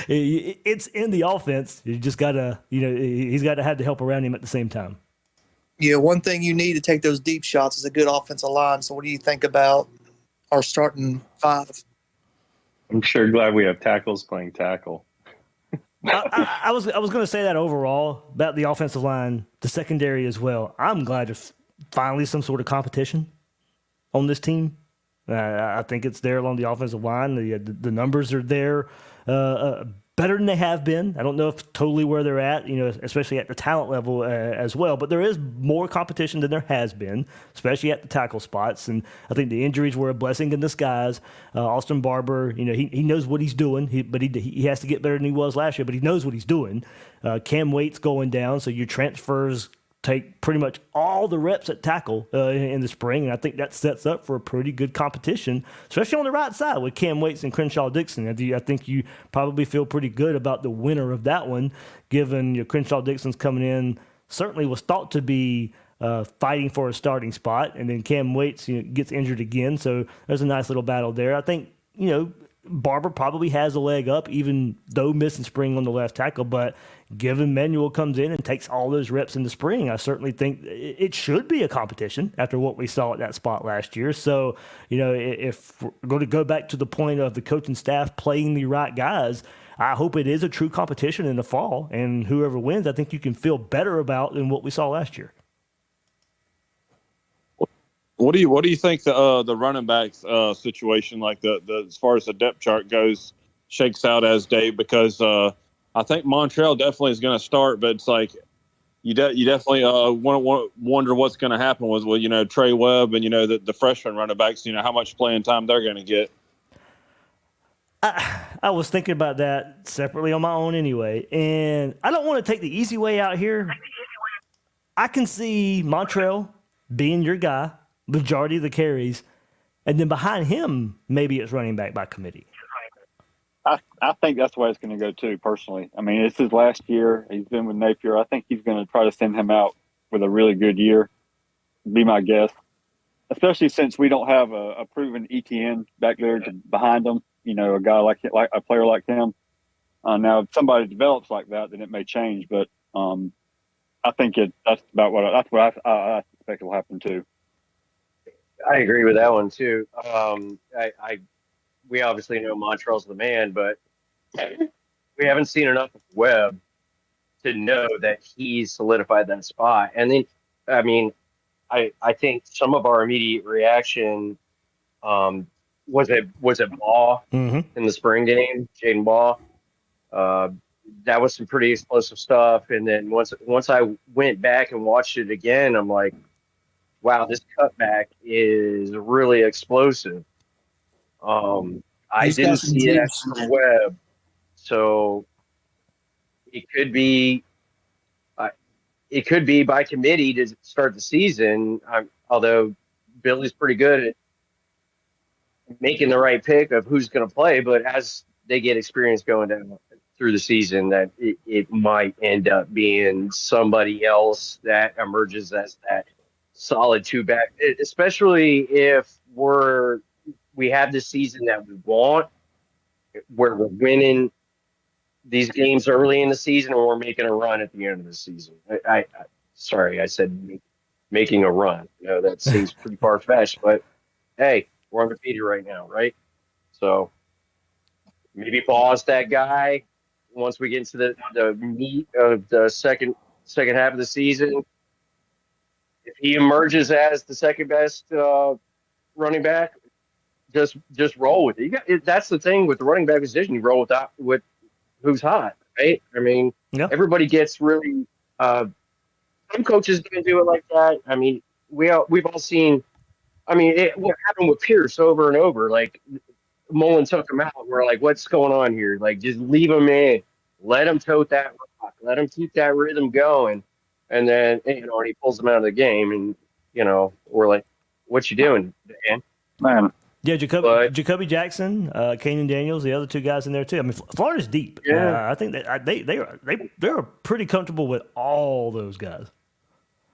[SPEAKER 3] it's in the offense. You just got to, he's got to have the help around him at the same time.
[SPEAKER 12] Yeah, one thing you need to take those deep shots is a good offensive line. So what do you think about our starting 5?
[SPEAKER 11] I'm sure glad we have tackles playing tackle.
[SPEAKER 3] I was going to say that overall about the offensive line, the secondary as well. I'm glad to finally some sort of competition on this team. I think it's there along the offensive line. The numbers are there better than they have been. I don't know if totally where they're at, especially at the talent level as well. But there is more competition than there has been, especially at the tackle spots. And I think the injuries were a blessing in disguise. Austin Barber, he knows what he's doing, but he has to get better than he was last year, but he knows what he's doing. Cam Waite's going down, so your transfers take pretty much all the reps at tackle in the spring, and I think that sets up for a pretty good competition, especially on the right side with Cam Waits and Crenshaw Dixon. I think you probably feel pretty good about the winner of that one, given Crenshaw Dixon's coming in, certainly was thought to be fighting for a starting spot, and then Cam Waits gets injured again, so there's a nice little battle there. I think, Barber probably has a leg up, even though missing spring on the left tackle. But given Manuel comes in and takes all those reps in the spring, I certainly think it should be a competition after what we saw at that spot last year. So, if we're going to go back to the point of the coaching staff playing the right guys, I hope it is a true competition in the fall. And whoever wins, I think you can feel better about than what we saw last year.
[SPEAKER 8] What do you think the running backs situation, like the as far as the depth chart goes, shakes out as, Dave? Because I think Montreal definitely is going to start, but it's like you definitely wonder what's going to happen with Trey Webb and the freshman running backs. How much playing time they're going to get.
[SPEAKER 3] I was thinking about that separately on my own anyway, and I don't want to take the easy way out here. I can see Montreal being your guy, majority of the carries, and then behind him, maybe it's running back by committee.
[SPEAKER 6] I think that's the way it's going to go too, personally. I mean, it's his last year. He's been with Napier. I think he's going to try to send him out with a really good year, be my guess. especially since we don't have a proven ETN back there behind them. You know, a guy like a player like him. Now, if somebody develops like that, then it may change. But I think that's what I expect will happen too.
[SPEAKER 5] I agree with that one too. We obviously know Montreal's the man, but we haven't seen enough of Webb to know that he's solidified that spot. And then, I mean, I think some of our immediate reaction was it Ball in the spring game, Jaden Ball. That was some pretty explosive stuff. And then once I went back and watched it again, I'm like, wow, this cutback is really explosive. I didn't see that from Webb, so it could be by committee to start the season. Although Billy's pretty good at making the right pick of who's going to play, but as they get experience going down through the season, that it might end up being somebody else that emerges as that solid two back, especially if we have the season that we want, where we're winning these games early in the season and we're making a run at the end of the season. Sorry, I said making a run. You know, that seems pretty far-fetched, but hey, we're undefeated right now, right? So maybe pause that guy once we get into the meat of the second half of the season. If he emerges as the second best running back, just roll with it. That's the thing with the running back position. You roll with who's hot, right? I mean, everybody gets really. Some coaches can do it like that. I mean, we've all seen. I mean, what happened with Pierce over and over? Like Mullen took him out. We're like, what's going on here? Like, just leave him in, let him tote that rock, let him keep that rhythm going. And then, and he pulls them out of the game, and, we're like, what you doing, Dan?
[SPEAKER 6] Man.
[SPEAKER 3] Yeah, Jacoby Jackson, Kanan Daniels, the other two guys in there, too. I mean, Florida's deep.
[SPEAKER 5] Yeah.
[SPEAKER 3] I think that they're pretty comfortable with all those guys.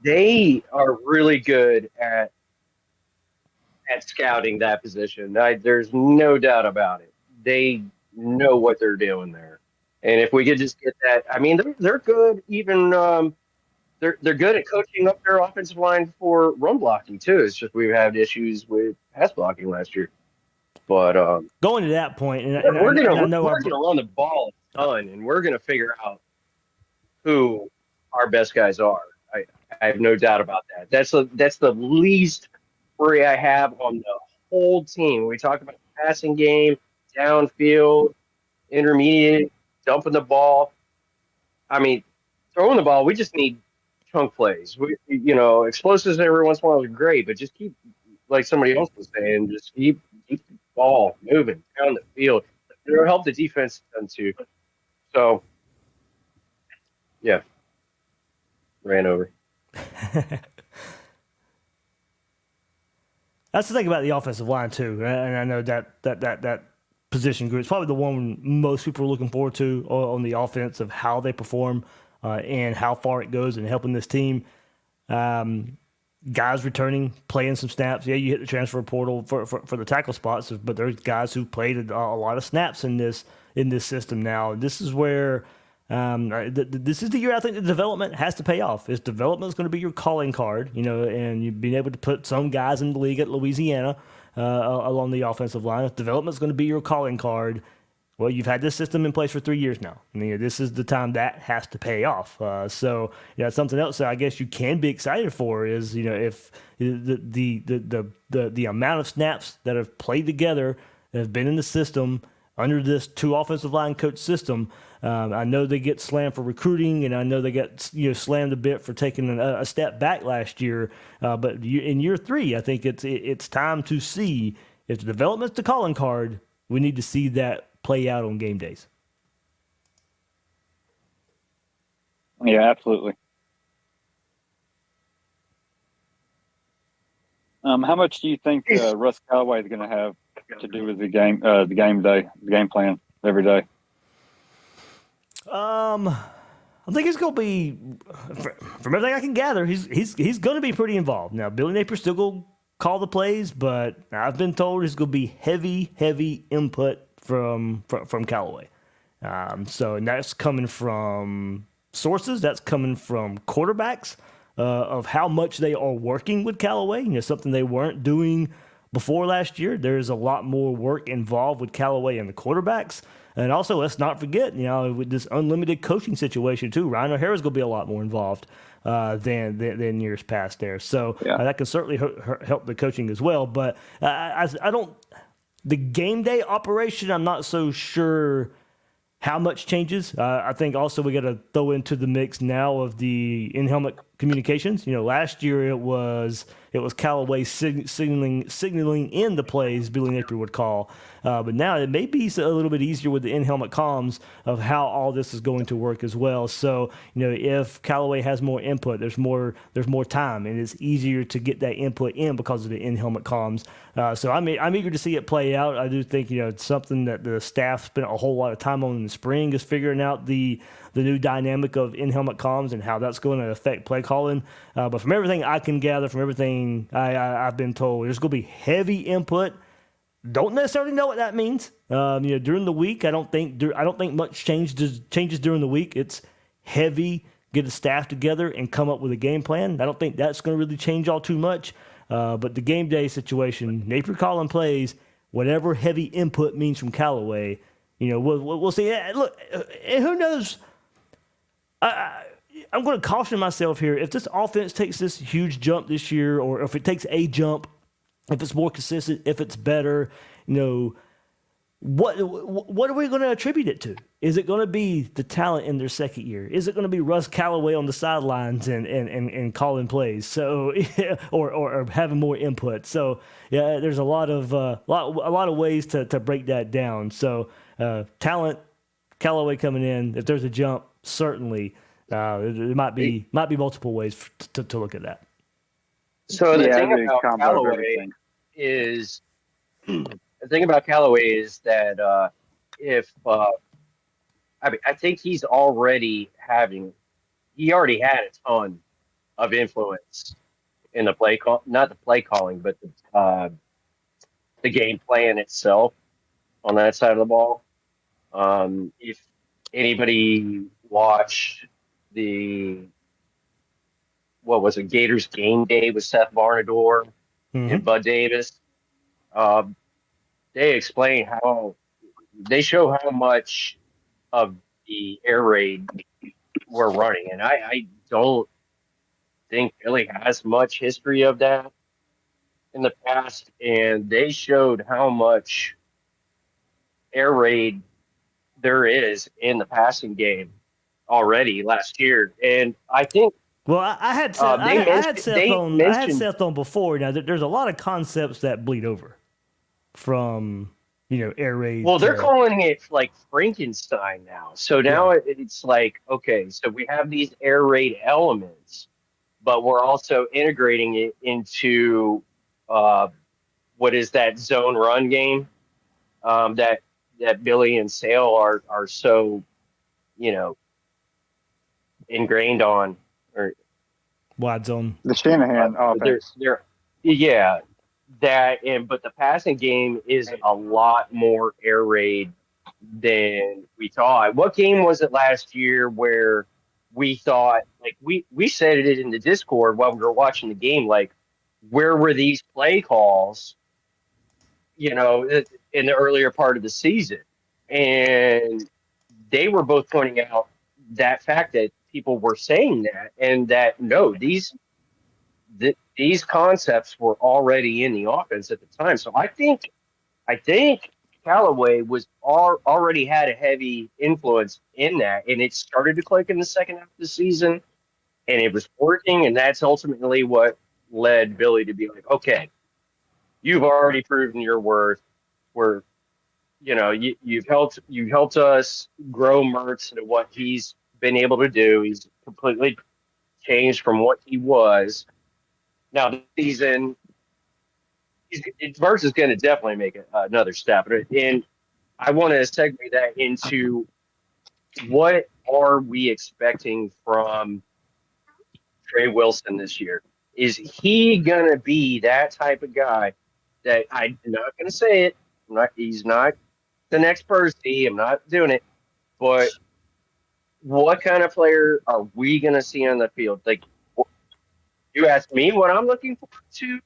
[SPEAKER 5] They are really good at scouting that position. There's no doubt about it. They know what they're doing there. And if we could just get that, I mean, they're good even they're good at coaching up their offensive line for run blocking too. It's just we've had issues with pass blocking last year. But
[SPEAKER 3] going to that point,
[SPEAKER 5] we're gonna run the ball a ton, and we're gonna figure out who our best guys are. I have no doubt about that. That's the least worry I have on the whole team. We talk about the passing game, downfield, intermediate, dumping the ball. I mean, throwing the ball, we just need chunk plays. Explosives every once in a while are great, but just keep, like somebody else was saying, just keep the ball moving down the field. It'll help the defense then too. So, yeah, ran over.
[SPEAKER 3] That's the thing about the offensive line too, and I know that position group is probably the one most people are looking forward to on the offense, of how they perform and how far it goes in helping this team. Guys returning, playing some snaps. Yeah, you hit the transfer portal for the tackle spots, but there's guys who played a lot of snaps in this system now. This is where this is the year I think the development has to pay off. Is development is going to be your calling card, and you've been able to put some guys in the league at Louisiana along the offensive line. If development is going to be your calling card, well, you've had this system in place for 3 years now. I mean, this is the time that has to pay off. So, something else that I guess you can be excited for is, if the amount of snaps that have played together, that have been in the system under this 2 offensive line coach system. I know they get slammed for recruiting, and I know they got slammed a bit for taking a step back last year. But in year 3, I think it's time to see if the development's the calling card. We need to see that play out on game days.
[SPEAKER 6] Yeah, absolutely. How much do you think Russ Callaway is going to have to do with the game plan every day?
[SPEAKER 3] I think he's going to be, from everything I can gather, he's going to be pretty involved. Now, Billy Napier's still going to call the plays, but I've been told there's going to be heavy input from Callaway. And that's coming from sources. That's coming from quarterbacks of how much they are working with Callaway. Something they weren't doing before last year. There's a lot more work involved with Callaway and the quarterbacks. And also, let's not forget, with this unlimited coaching situation too, Ryan O'Hara's going to be a lot more involved than years past there. So that can certainly help the coaching as well. But I don't. The game day operation, I'm not so sure how much changes. I think also we got to throw into the mix now of the in-helmet communications. Last year it was Callaway signaling in the plays Billy Napier would call. But now it may be a little bit easier with the in-helmet comms of how all this is going to work as well. So, if Callaway has more input, there's more time, and it's easier to get that input in because of the in-helmet comms. So I'm eager to see it play out. I do think, it's something that the staff spent a whole lot of time on in the spring, is figuring out the new dynamic of in-helmet comms and how that's going to affect play calling. But from everything I can gather, from everything I've been told, there's going to be heavy input. Don't necessarily know what that means. During the week, I don't think much changes during the week. It's heavy, get the staff together and come up with a game plan. I don't think that's going to really change all too much. But the game day situation, Napier calling plays, whatever heavy input means from Callaway, we'll see. Look, and who knows? I'm going to caution myself here. If this offense takes this huge jump this year, or if it takes a jump, if it's more consistent, if it's better, what are we going to attribute it to? Is it going to be the talent in their second year? Is it going to be Russ Callaway on the sidelines and calling plays? So, or having more input. So, there's a lot of ways to break that down. So, talent, Callaway coming in. If there's a jump, certainly there might be multiple ways to look at that.
[SPEAKER 5] So the thing about Callaway is that I think he already had a ton of influence in the play call, not the play calling, but the game plan itself on that side of the ball. If anybody watched what was it, Gators game day with Seth Varnador and Bud Davis. They explain they show how much of the air raid we're running. And I don't think Billy has much history of that in the past. And they showed how much air raid there is in the passing game already last year. And I think,
[SPEAKER 3] well, I had Seth on before. Now, there's a lot of concepts that bleed over from, air raid.
[SPEAKER 5] Well, they're calling it like Frankenstein now. So now it's like, okay, so we have these air raid elements, but we're also integrating it into what is that zone run game that Billy and Sale are so, ingrained on. Or
[SPEAKER 3] wide zone,
[SPEAKER 6] the Shanahan offense. But the passing game is a lot more air raid than we thought. What game was it last year where we thought, like we said it in the Discord while we were watching the game, like where were these play calls, in the earlier part of the season? And they were both pointing out that fact that people were saying that, and that no, these concepts were already in the offense at the time. So I think Callaway already had a heavy influence in that, and it started to click in the second half of the season, and it was working, and that's ultimately what led Billy to be like, okay, you've already proven your worth. You've helped us grow Mertz into what he's been able to do. He's completely changed from what he was. Now this season, Mertz is going to definitely make another step. And I want to segue that into what are we expecting from Trey Wilson this year?
[SPEAKER 5] Is he gonna be that type of guy that I'm not gonna say it? He's not the next Percy. I'm not doing it. But what kind of player are we gonna see on the field? Like, you ask me what I'm looking forward to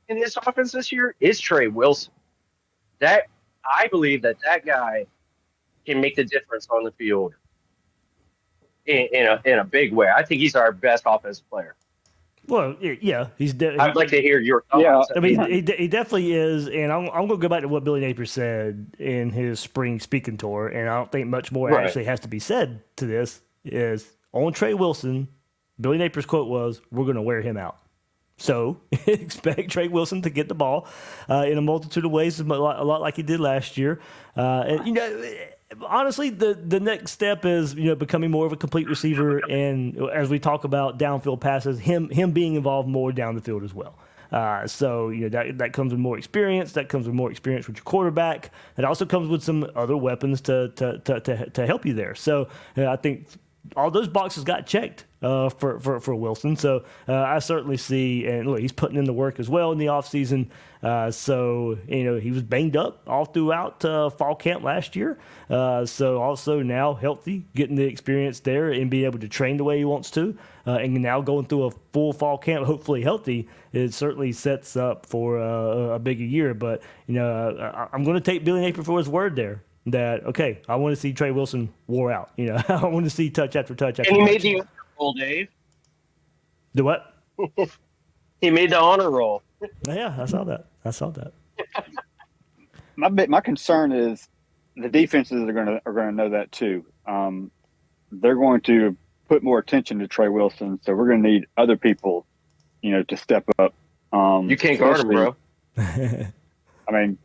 [SPEAKER 5] in this offense this year is Trey Wilson. That I believe that guy can make the difference on the field in a big way. I think he's our best offensive player.
[SPEAKER 3] Well, yeah,
[SPEAKER 5] I'd like to hear your thoughts.
[SPEAKER 6] Yeah,
[SPEAKER 3] I mean, he definitely is, and I'm going to go back to what Billy Napier said in his spring speaking tour, and I don't think much more actually has to be said to this. Is on Trey Wilson, Billy Napier's quote was, "We're going to wear him out." So expect Trey Wilson to get the ball in a multitude of ways, a lot like he did last year. And honestly, the next step is becoming more of a complete receiver, and as we talk about downfield passes, him being involved more down the field as well. So that comes with more experience. That comes with more experience with your quarterback. It also comes with some other weapons to help you there. So I think all those boxes got checked for Wilson. So I certainly see, and look, he's putting in the work as well in the offseason. So he was banged up all throughout fall camp last year. So also now healthy, getting the experience there and being able to train the way he wants to, and now going through a full fall camp, hopefully healthy, it certainly sets up for a bigger year. But I'm going to take Billy Napier for his word there. That okay, I want to see Trey Wilson wore out. I want to see touch after touch after.
[SPEAKER 5] And he
[SPEAKER 3] touch.
[SPEAKER 5] made the honor roll, Dave.
[SPEAKER 3] The what?
[SPEAKER 5] He made the honor roll.
[SPEAKER 3] Yeah, I saw that.
[SPEAKER 6] My concern is the defenses are gonna know that too. They're going to put more attention to Trey Wilson, so we're gonna need other people, to step up.
[SPEAKER 5] You can't guard him, bro.
[SPEAKER 6] I mean,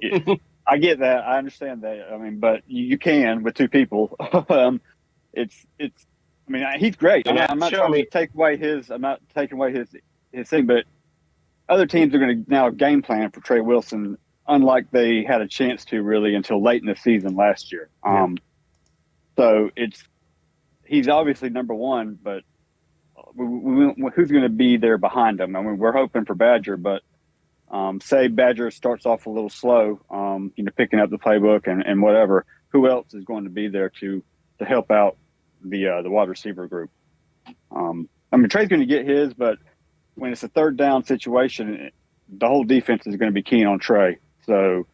[SPEAKER 6] I get that. I understand that. I mean, but you can with two people. It's. I mean, he's great. I'm not trying to take away his. I'm not taking away his thing, but other teams are going to now game plan for Trey Wilson, unlike they had a chance to really until late in the season last year. So he's obviously number one, but who's going to be there behind him? I mean, we're hoping for Badger, but say Badger starts off a little slow, picking up the playbook and whatever. Who else is going to be there to help out the wide receiver group? I mean, Trey's going to get his, but when it's a third down situation, the whole defense is going to be keen on Trey. So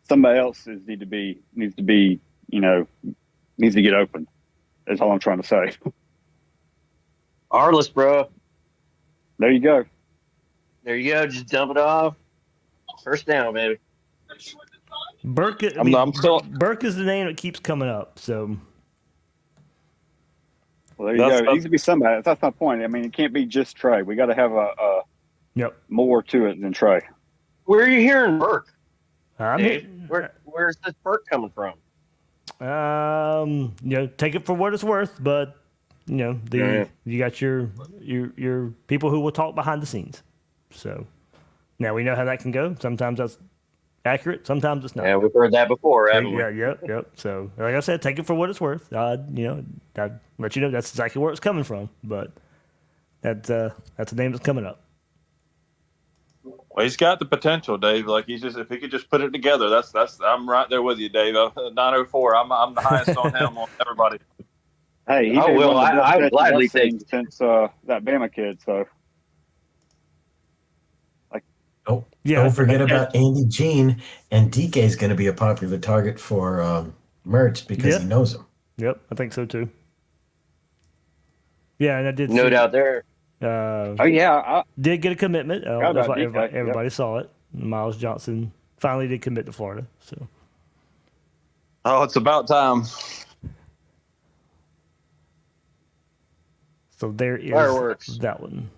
[SPEAKER 6] somebody else needs to get open. That's all I'm trying to say.
[SPEAKER 5] Arliss, bro.
[SPEAKER 6] There you go.
[SPEAKER 5] There you go. Just dump it off. First down, baby.
[SPEAKER 3] Burke. Burke is the name that keeps coming up. So.
[SPEAKER 6] Well, there you go. It needs to be somebody. That's my point. I mean, it can't be just Trey. We got to have a more to it than Trey.
[SPEAKER 5] Where are you hearing Burke?
[SPEAKER 3] Dave?
[SPEAKER 5] Where's this Burke coming from?
[SPEAKER 3] Take it for what it's worth, but you got your people who will talk behind the scenes. So now we know how that can go. Sometimes that's accurate. Sometimes it's not.
[SPEAKER 5] Yeah, we've heard that before, haven't we?
[SPEAKER 3] Yep. So like I said, take it for what it's worth. I'd let you know that's exactly where it's coming from. But that's a name that's coming up.
[SPEAKER 8] Well, he's got the potential, Dave. Like if he could just put it together, that's. I'm right there with you, Dave. 904. I'm the highest on him on everybody.
[SPEAKER 6] Hey, I would gladly take since that Bama kid. So.
[SPEAKER 7] Don't forget about Andy Jean, and DK is going to be a popular target for Mertz because he knows him.
[SPEAKER 3] Yep, I think so too. Yeah, and I did.
[SPEAKER 5] No doubt there.
[SPEAKER 3] Did get a commitment. Everybody saw it. Myles Johnson finally did commit to Florida. So.
[SPEAKER 8] Oh, it's about time.
[SPEAKER 3] So there is
[SPEAKER 5] Fireworks.
[SPEAKER 3] That one.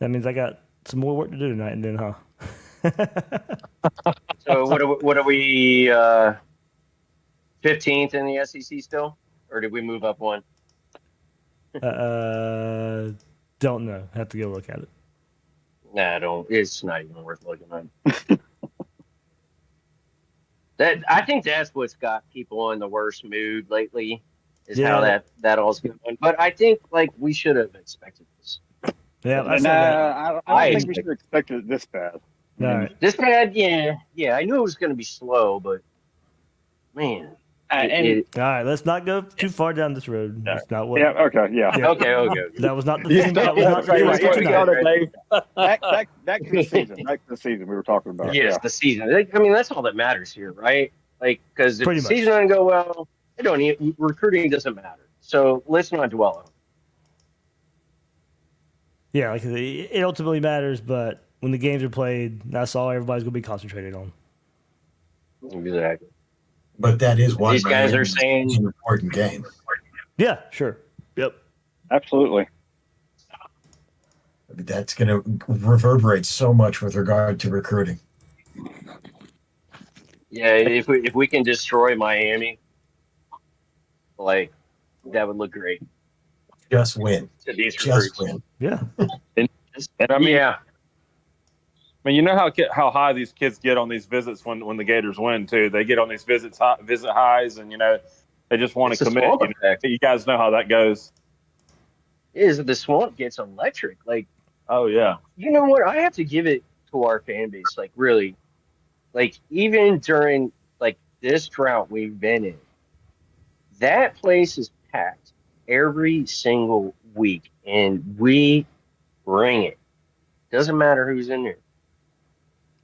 [SPEAKER 3] That means I got some more work to do tonight, and then, huh?
[SPEAKER 5] So what are we? 15th in the SEC still, or did we move up one?
[SPEAKER 3] Don't know. Have to go look at it.
[SPEAKER 5] Nah, don't. It's not even worth looking at. I think that's what's got people in the worst mood lately. is how that all's going. But I think like we should have expected this.
[SPEAKER 3] Yeah,
[SPEAKER 6] I don't think we should have expected it this bad.
[SPEAKER 3] All right.
[SPEAKER 5] This bad, yeah. I knew it was going to be slow, but man.
[SPEAKER 3] All right, let's not go too far down this road. That's not what.
[SPEAKER 6] Okay.
[SPEAKER 3] That was not the thing. That was not the thing
[SPEAKER 6] Back to the season. Back to the season we were talking about.
[SPEAKER 5] Yes, the season. I mean, that's all that matters here, right? Like, because if
[SPEAKER 3] Pretty
[SPEAKER 5] the
[SPEAKER 3] much.
[SPEAKER 5] season doesn't go well, recruiting doesn't matter. So let's not dwell on it.
[SPEAKER 3] Yeah, like it ultimately matters, but when the games are played, that's all everybody's going to be concentrated on.
[SPEAKER 5] Exactly.
[SPEAKER 7] But that is why
[SPEAKER 5] These guys are saying
[SPEAKER 7] it's an important game.
[SPEAKER 3] Yeah, sure. Yep.
[SPEAKER 6] Absolutely.
[SPEAKER 7] That's going to reverberate so much with regard to recruiting.
[SPEAKER 5] Yeah, if we can destroy Miami, like that would look great.
[SPEAKER 7] Just win.
[SPEAKER 5] To these
[SPEAKER 7] Just
[SPEAKER 5] recruits.
[SPEAKER 7] win.
[SPEAKER 3] Yeah.
[SPEAKER 8] And I mean,
[SPEAKER 5] Yeah.
[SPEAKER 8] I mean, you know how high these kids get on these visits when the Gators win too. They get on these visit highs, and they just want
[SPEAKER 5] It's
[SPEAKER 8] to
[SPEAKER 5] a
[SPEAKER 8] commit.
[SPEAKER 5] swamp effect.
[SPEAKER 8] You guys know how that goes.
[SPEAKER 5] The swamp gets electric. Like,
[SPEAKER 8] Oh yeah.
[SPEAKER 5] you know what? I have to give it to our fan base. Like, really, like even during like this drought we've been in, that place is packed every single week, and we bring it. Doesn't matter who's in there.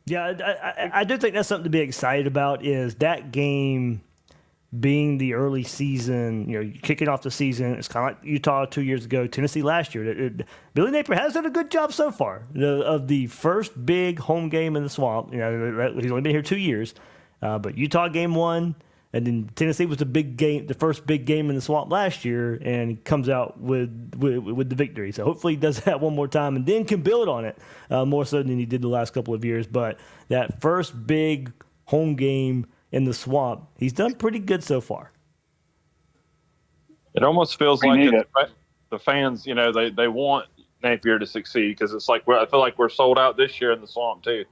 [SPEAKER 3] Yeah, I do think that's something to be excited about. Is that game being the early season? Kicking off the season. It's kind of like Utah 2 years ago, Tennessee last year. Billy Napier has done a good job so far of the first big home game in the swamp. He's only been here 2 years, but Utah game 1. And then Tennessee was the first big game in the swamp last year, and he comes out with the victory. So hopefully he does that one more time and then can build on it more so than he did the last couple of years. But that first big home game in the swamp, he's done pretty good so far.
[SPEAKER 8] It almost feels
[SPEAKER 6] We
[SPEAKER 8] like
[SPEAKER 6] need
[SPEAKER 8] the fans, they want Napier to succeed because it's like I feel like we're sold out this year in the swamp too.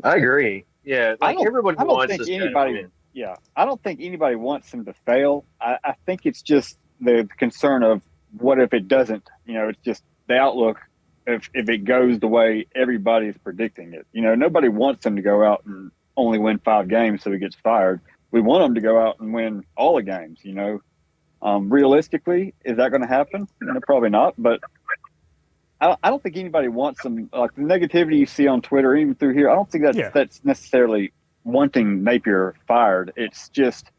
[SPEAKER 5] I agree. Yeah, like everybody
[SPEAKER 6] I don't
[SPEAKER 5] wants
[SPEAKER 6] think
[SPEAKER 5] this guy to
[SPEAKER 6] anybody.
[SPEAKER 5] win.
[SPEAKER 6] Yeah, I don't think anybody wants him to fail. I think it's just the concern of what if it doesn't. It's just the outlook if it goes the way everybody's predicting it. Nobody wants him to go out and only win 5 games so he gets fired. We want him to go out and win all the games. Realistically, is that going to happen? Probably not. But I don't think anybody wants him. Like the negativity you see on Twitter, even through here, I don't think that's necessarily wanting Napier fired. It's just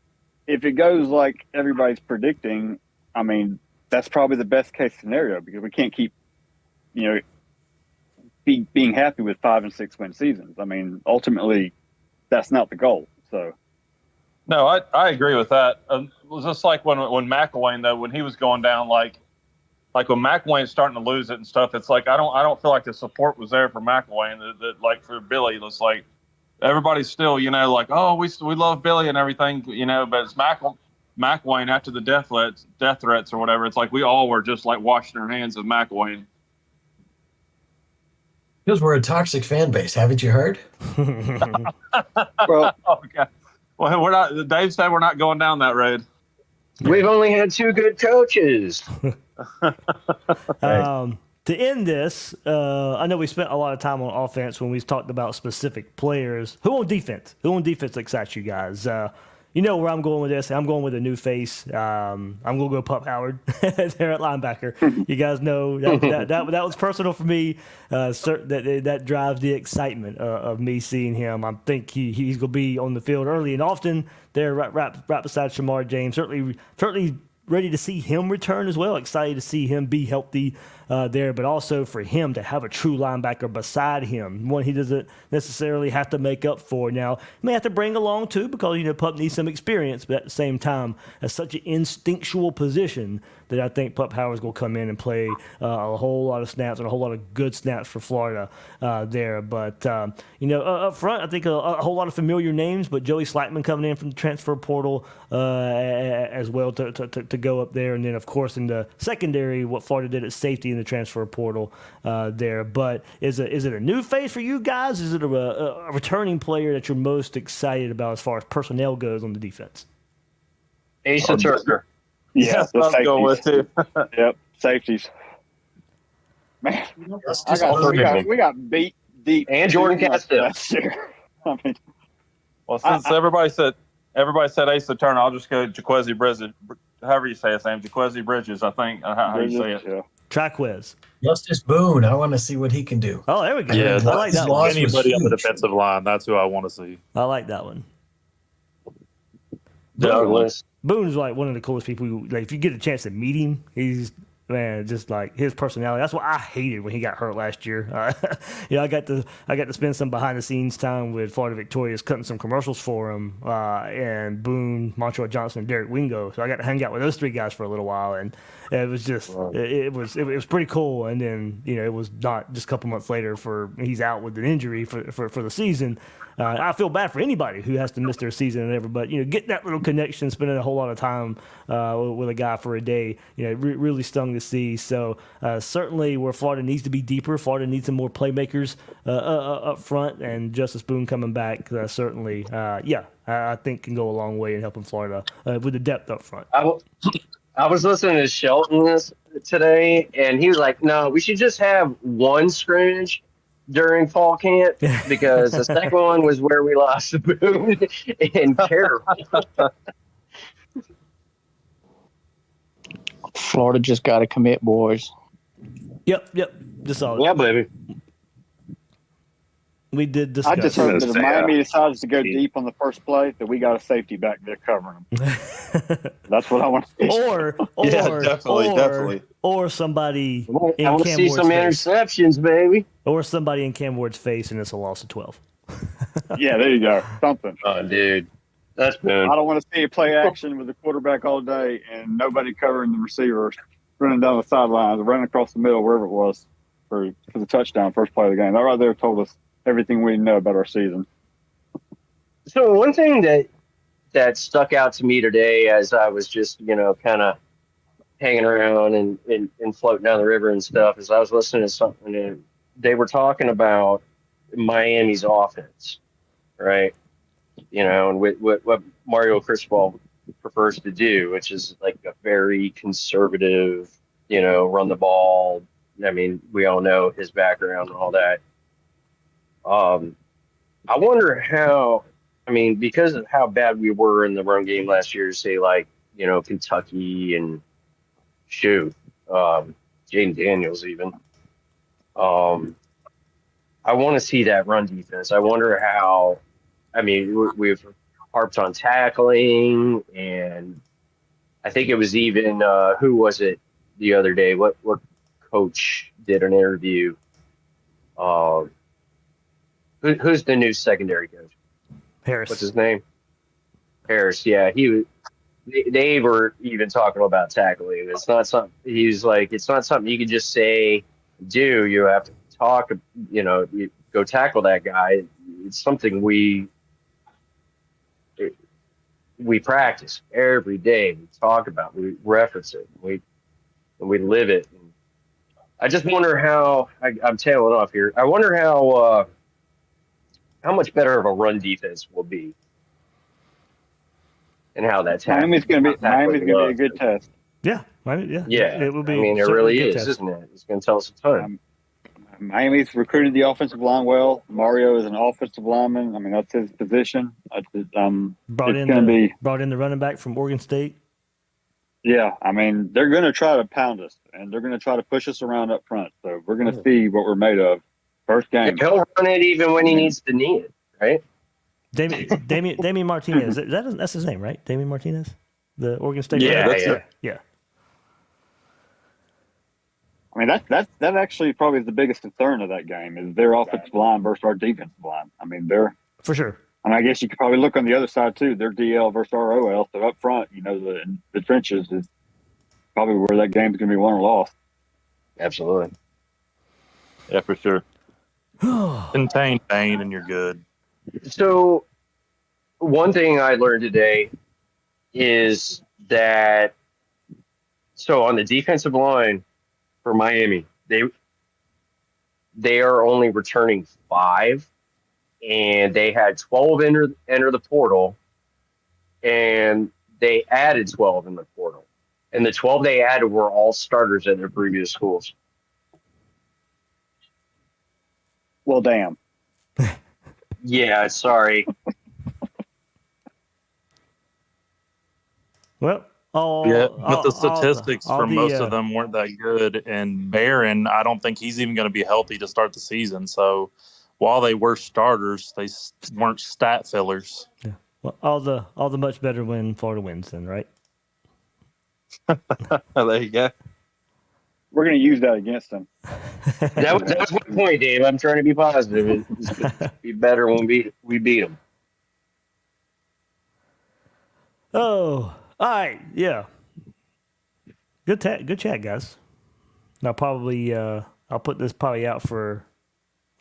[SPEAKER 6] if it goes like everybody's predicting, I mean, that's probably the best case scenario because we can't keep, being happy with 5 and 6 win seasons. I mean, ultimately, that's not the goal. So,
[SPEAKER 8] No, I agree with that. It was just like when McElwain though, when he was going down, like when McElwain's starting to lose it and stuff. It's like I don't feel like the support was there for McElwain. That like for Billy, it's like. Everybody's still, like, oh, we love Billy and everything, but it's McElwain after the death threats or whatever. It's like we all were just like washing our hands of McElwain.
[SPEAKER 7] Because we're a toxic fan base, haven't you heard?
[SPEAKER 6] well,
[SPEAKER 8] okay. Well, we're not. Dave said we're not going down that road.
[SPEAKER 5] We've only had 2 good coaches.
[SPEAKER 3] To end this, I know we spent a lot of time on offense when we talked about specific players. Who on defense? Who on defense excites you guys? You know where I'm going with this. I'm going with a new face. I'm going to go Pup Howard there at linebacker. You guys know that was personal for me. That drives the excitement of me seeing him. I think he's going to be on the field early and often there right beside Shamar James. Certainly ready to see him return as well. Excited to see him be healthy there, but also for him to have a true linebacker beside him, one he doesn't necessarily have to make up for. Now, he may have to bring along too because, Pup needs some experience, but at the same time, it's such an instinctual position that I think Pup Howard's going to come in and play a whole lot of snaps and a whole lot of good snaps for Florida there. But, up front, I think a whole lot of familiar names, but Joey Slackman coming in from the transfer portal as well to go up there. And then, of course, in the secondary, what Florida did at safety in the transfer portal there. But is it a new face for you guys? Is it a returning player that you're most excited about as far as personnel goes on the defense?
[SPEAKER 5] Asa Turner.
[SPEAKER 6] Yeah,
[SPEAKER 13] That's
[SPEAKER 6] the
[SPEAKER 13] what I'm going with
[SPEAKER 6] safeties.
[SPEAKER 13] too.
[SPEAKER 6] Yep, safeties. Man,
[SPEAKER 7] Let's
[SPEAKER 6] I
[SPEAKER 7] just
[SPEAKER 6] got
[SPEAKER 7] burn them.
[SPEAKER 6] we got beat deep
[SPEAKER 5] And Jordan
[SPEAKER 6] too much
[SPEAKER 5] Castile.
[SPEAKER 6] last year. I mean,
[SPEAKER 13] Well, since everybody said Asa Turner, I'll just go Jaquezi Bridges. However you say his name, Jaquezi Bridges. I think how you say it.
[SPEAKER 6] Yeah.
[SPEAKER 3] Traquez.
[SPEAKER 7] Justice Boone. I want to see what he can do.
[SPEAKER 3] Oh, there we go.
[SPEAKER 11] Yeah,
[SPEAKER 3] I like
[SPEAKER 7] his
[SPEAKER 3] that
[SPEAKER 7] loss
[SPEAKER 3] one.
[SPEAKER 7] was
[SPEAKER 11] anybody on the
[SPEAKER 7] huge.
[SPEAKER 11] defensive line, that's who I want to see.
[SPEAKER 3] I like that one.
[SPEAKER 5] Douglas.
[SPEAKER 3] Boone's like one of the coolest people. Like, if you get a chance to meet him, he's just like his personality. That's what I hated when he got hurt last year. I got to spend some behind the scenes time with Florida Victorious, cutting some commercials for him, and Boone, Myles Johnson, and Derek Wingo. So I got to hang out with those three guys for a little while, and it was just it was pretty cool. And then it was not just a couple months later he's out with an injury for the season. I feel bad for anybody who has to miss their season and whatever, but getting that little connection, spending a whole lot of time with a guy for a day, really stung to see. So certainly where Florida needs to be deeper, Florida needs some more playmakers up front, and Justice Boone coming back certainly, I think can go a long way in helping Florida with the depth up front.
[SPEAKER 5] I was listening to Shelton today, and he was like, "No, we should just have one scrimmage during fall camp because the second one was where we lost to Boone and Carroll."
[SPEAKER 14] Florida just got to commit, boys.
[SPEAKER 3] Yep. Just all.
[SPEAKER 5] Yeah, baby.
[SPEAKER 3] We did discuss.
[SPEAKER 6] I just hope that if Miami decides to go deep on the first play, that we got a safety back there covering them. That's what I want to see.
[SPEAKER 3] Or
[SPEAKER 13] definitely.
[SPEAKER 3] Or somebody
[SPEAKER 5] I want to see some interceptions, baby.
[SPEAKER 3] Or somebody in Cam Ward's face, and it's a loss of 12.
[SPEAKER 6] Yeah, there you go. Something.
[SPEAKER 5] Oh, dude. That's Boone.
[SPEAKER 6] I don't want to see a play action with the quarterback all day and nobody covering the receiver, running down the sidelines, running across the middle, wherever it was, for the touchdown, first play of the game. That right there told us everything we know about our season.
[SPEAKER 5] So one thing that stuck out to me today as I was just, kind of hanging around and floating down the river and stuff, is I was listening to something and they were talking about Miami's offense, right? And with what Mario Cristobal prefers to do, which is like a very conservative, run the ball. I mean, we all know his background and all that. I wonder how, because of how bad we were in the run game last year, say like, Kentucky and Jaden Daniels even. I want to see that run defense. I wonder how, we've harped on tackling, and I think it was even, who was it the other day? What coach did an interview? Who's the new secondary coach?
[SPEAKER 3] Harris.
[SPEAKER 5] What's his name? Harris. Yeah, they were even talking about tackling. It's not something. He's like, it's not something you can just say, do. You have to talk. You go tackle that guy. It's something we practice every day. We talk about. We reference it. We live it. I just wonder how. I'm tailing off here. I wonder how much better of a run defense will be, and how that's
[SPEAKER 6] Miami's going to be a good test.
[SPEAKER 3] Yeah,
[SPEAKER 5] yeah.
[SPEAKER 3] It will be.
[SPEAKER 5] It really is, isn't it? It's going to tell us a ton.
[SPEAKER 6] Miami's recruited the offensive line well. Mario is an offensive lineman. That's his position.
[SPEAKER 3] Brought in the running back from Oregon State.
[SPEAKER 6] Yeah, they're going to try to pound us, and they're going to try to push us around up front. So we're going to see what we're made of. First game.
[SPEAKER 5] He'll run it even when he needs to knee it, right?
[SPEAKER 3] Damien Martinez. That's his name, right? Damien Martinez, the Oregon State.
[SPEAKER 5] Yeah.
[SPEAKER 6] That actually probably is the biggest concern of that game is their offensive line versus our defensive line. They're
[SPEAKER 3] for sure.
[SPEAKER 6] And I guess you could probably look on the other side too. Their DL versus our OL. So up front, the trenches is probably where that game's going to be won or lost.
[SPEAKER 5] Absolutely.
[SPEAKER 13] Yeah, for sure. Contain pain and you're good.
[SPEAKER 5] So one thing I learned today is that on the defensive line for Miami, they are only returning 5, and they had 12 enter the portal, and they added 12 in the portal. And the 12 they added were all starters at their previous schools.
[SPEAKER 6] Well, damn.
[SPEAKER 5] Yeah, sorry.
[SPEAKER 3] Well,
[SPEAKER 13] but the statistics for most
[SPEAKER 3] the,
[SPEAKER 13] of them weren't that good. And Barron, I don't think he's even going to be healthy to start the season. So while they were starters, they weren't stat fillers.
[SPEAKER 3] Yeah. Well, all the much better when Florida wins, then, right?
[SPEAKER 13] There you go.
[SPEAKER 6] We're going to use that against them.
[SPEAKER 5] That was my point, Dave. I'm trying to be positive. It's going to be better when we beat them.
[SPEAKER 3] Oh, all right, yeah. Good chat, guys. Now probably I'll put this probably out for,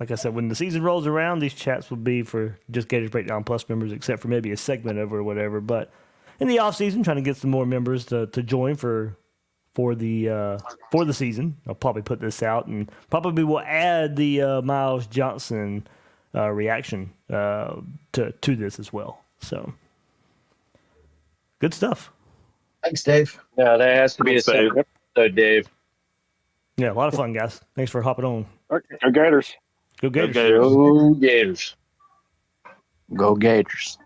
[SPEAKER 3] like I said, when the season rolls around, these chats will be for just Gators Breakdown Plus members, except for maybe a segment of it or whatever. But in the off season, trying to get some more members to join for the season. I'll probably put this out, and probably will add the Myles Johnson reaction to this as well. So good stuff.
[SPEAKER 7] Thanks, Dave.
[SPEAKER 5] Yeah, that has to be a separate episode, Dave.
[SPEAKER 3] Yeah, a lot of fun, guys. Thanks for hopping on.
[SPEAKER 6] Okay, go Gators.
[SPEAKER 3] Go Gators.
[SPEAKER 5] Go Gators.
[SPEAKER 14] Go Gators.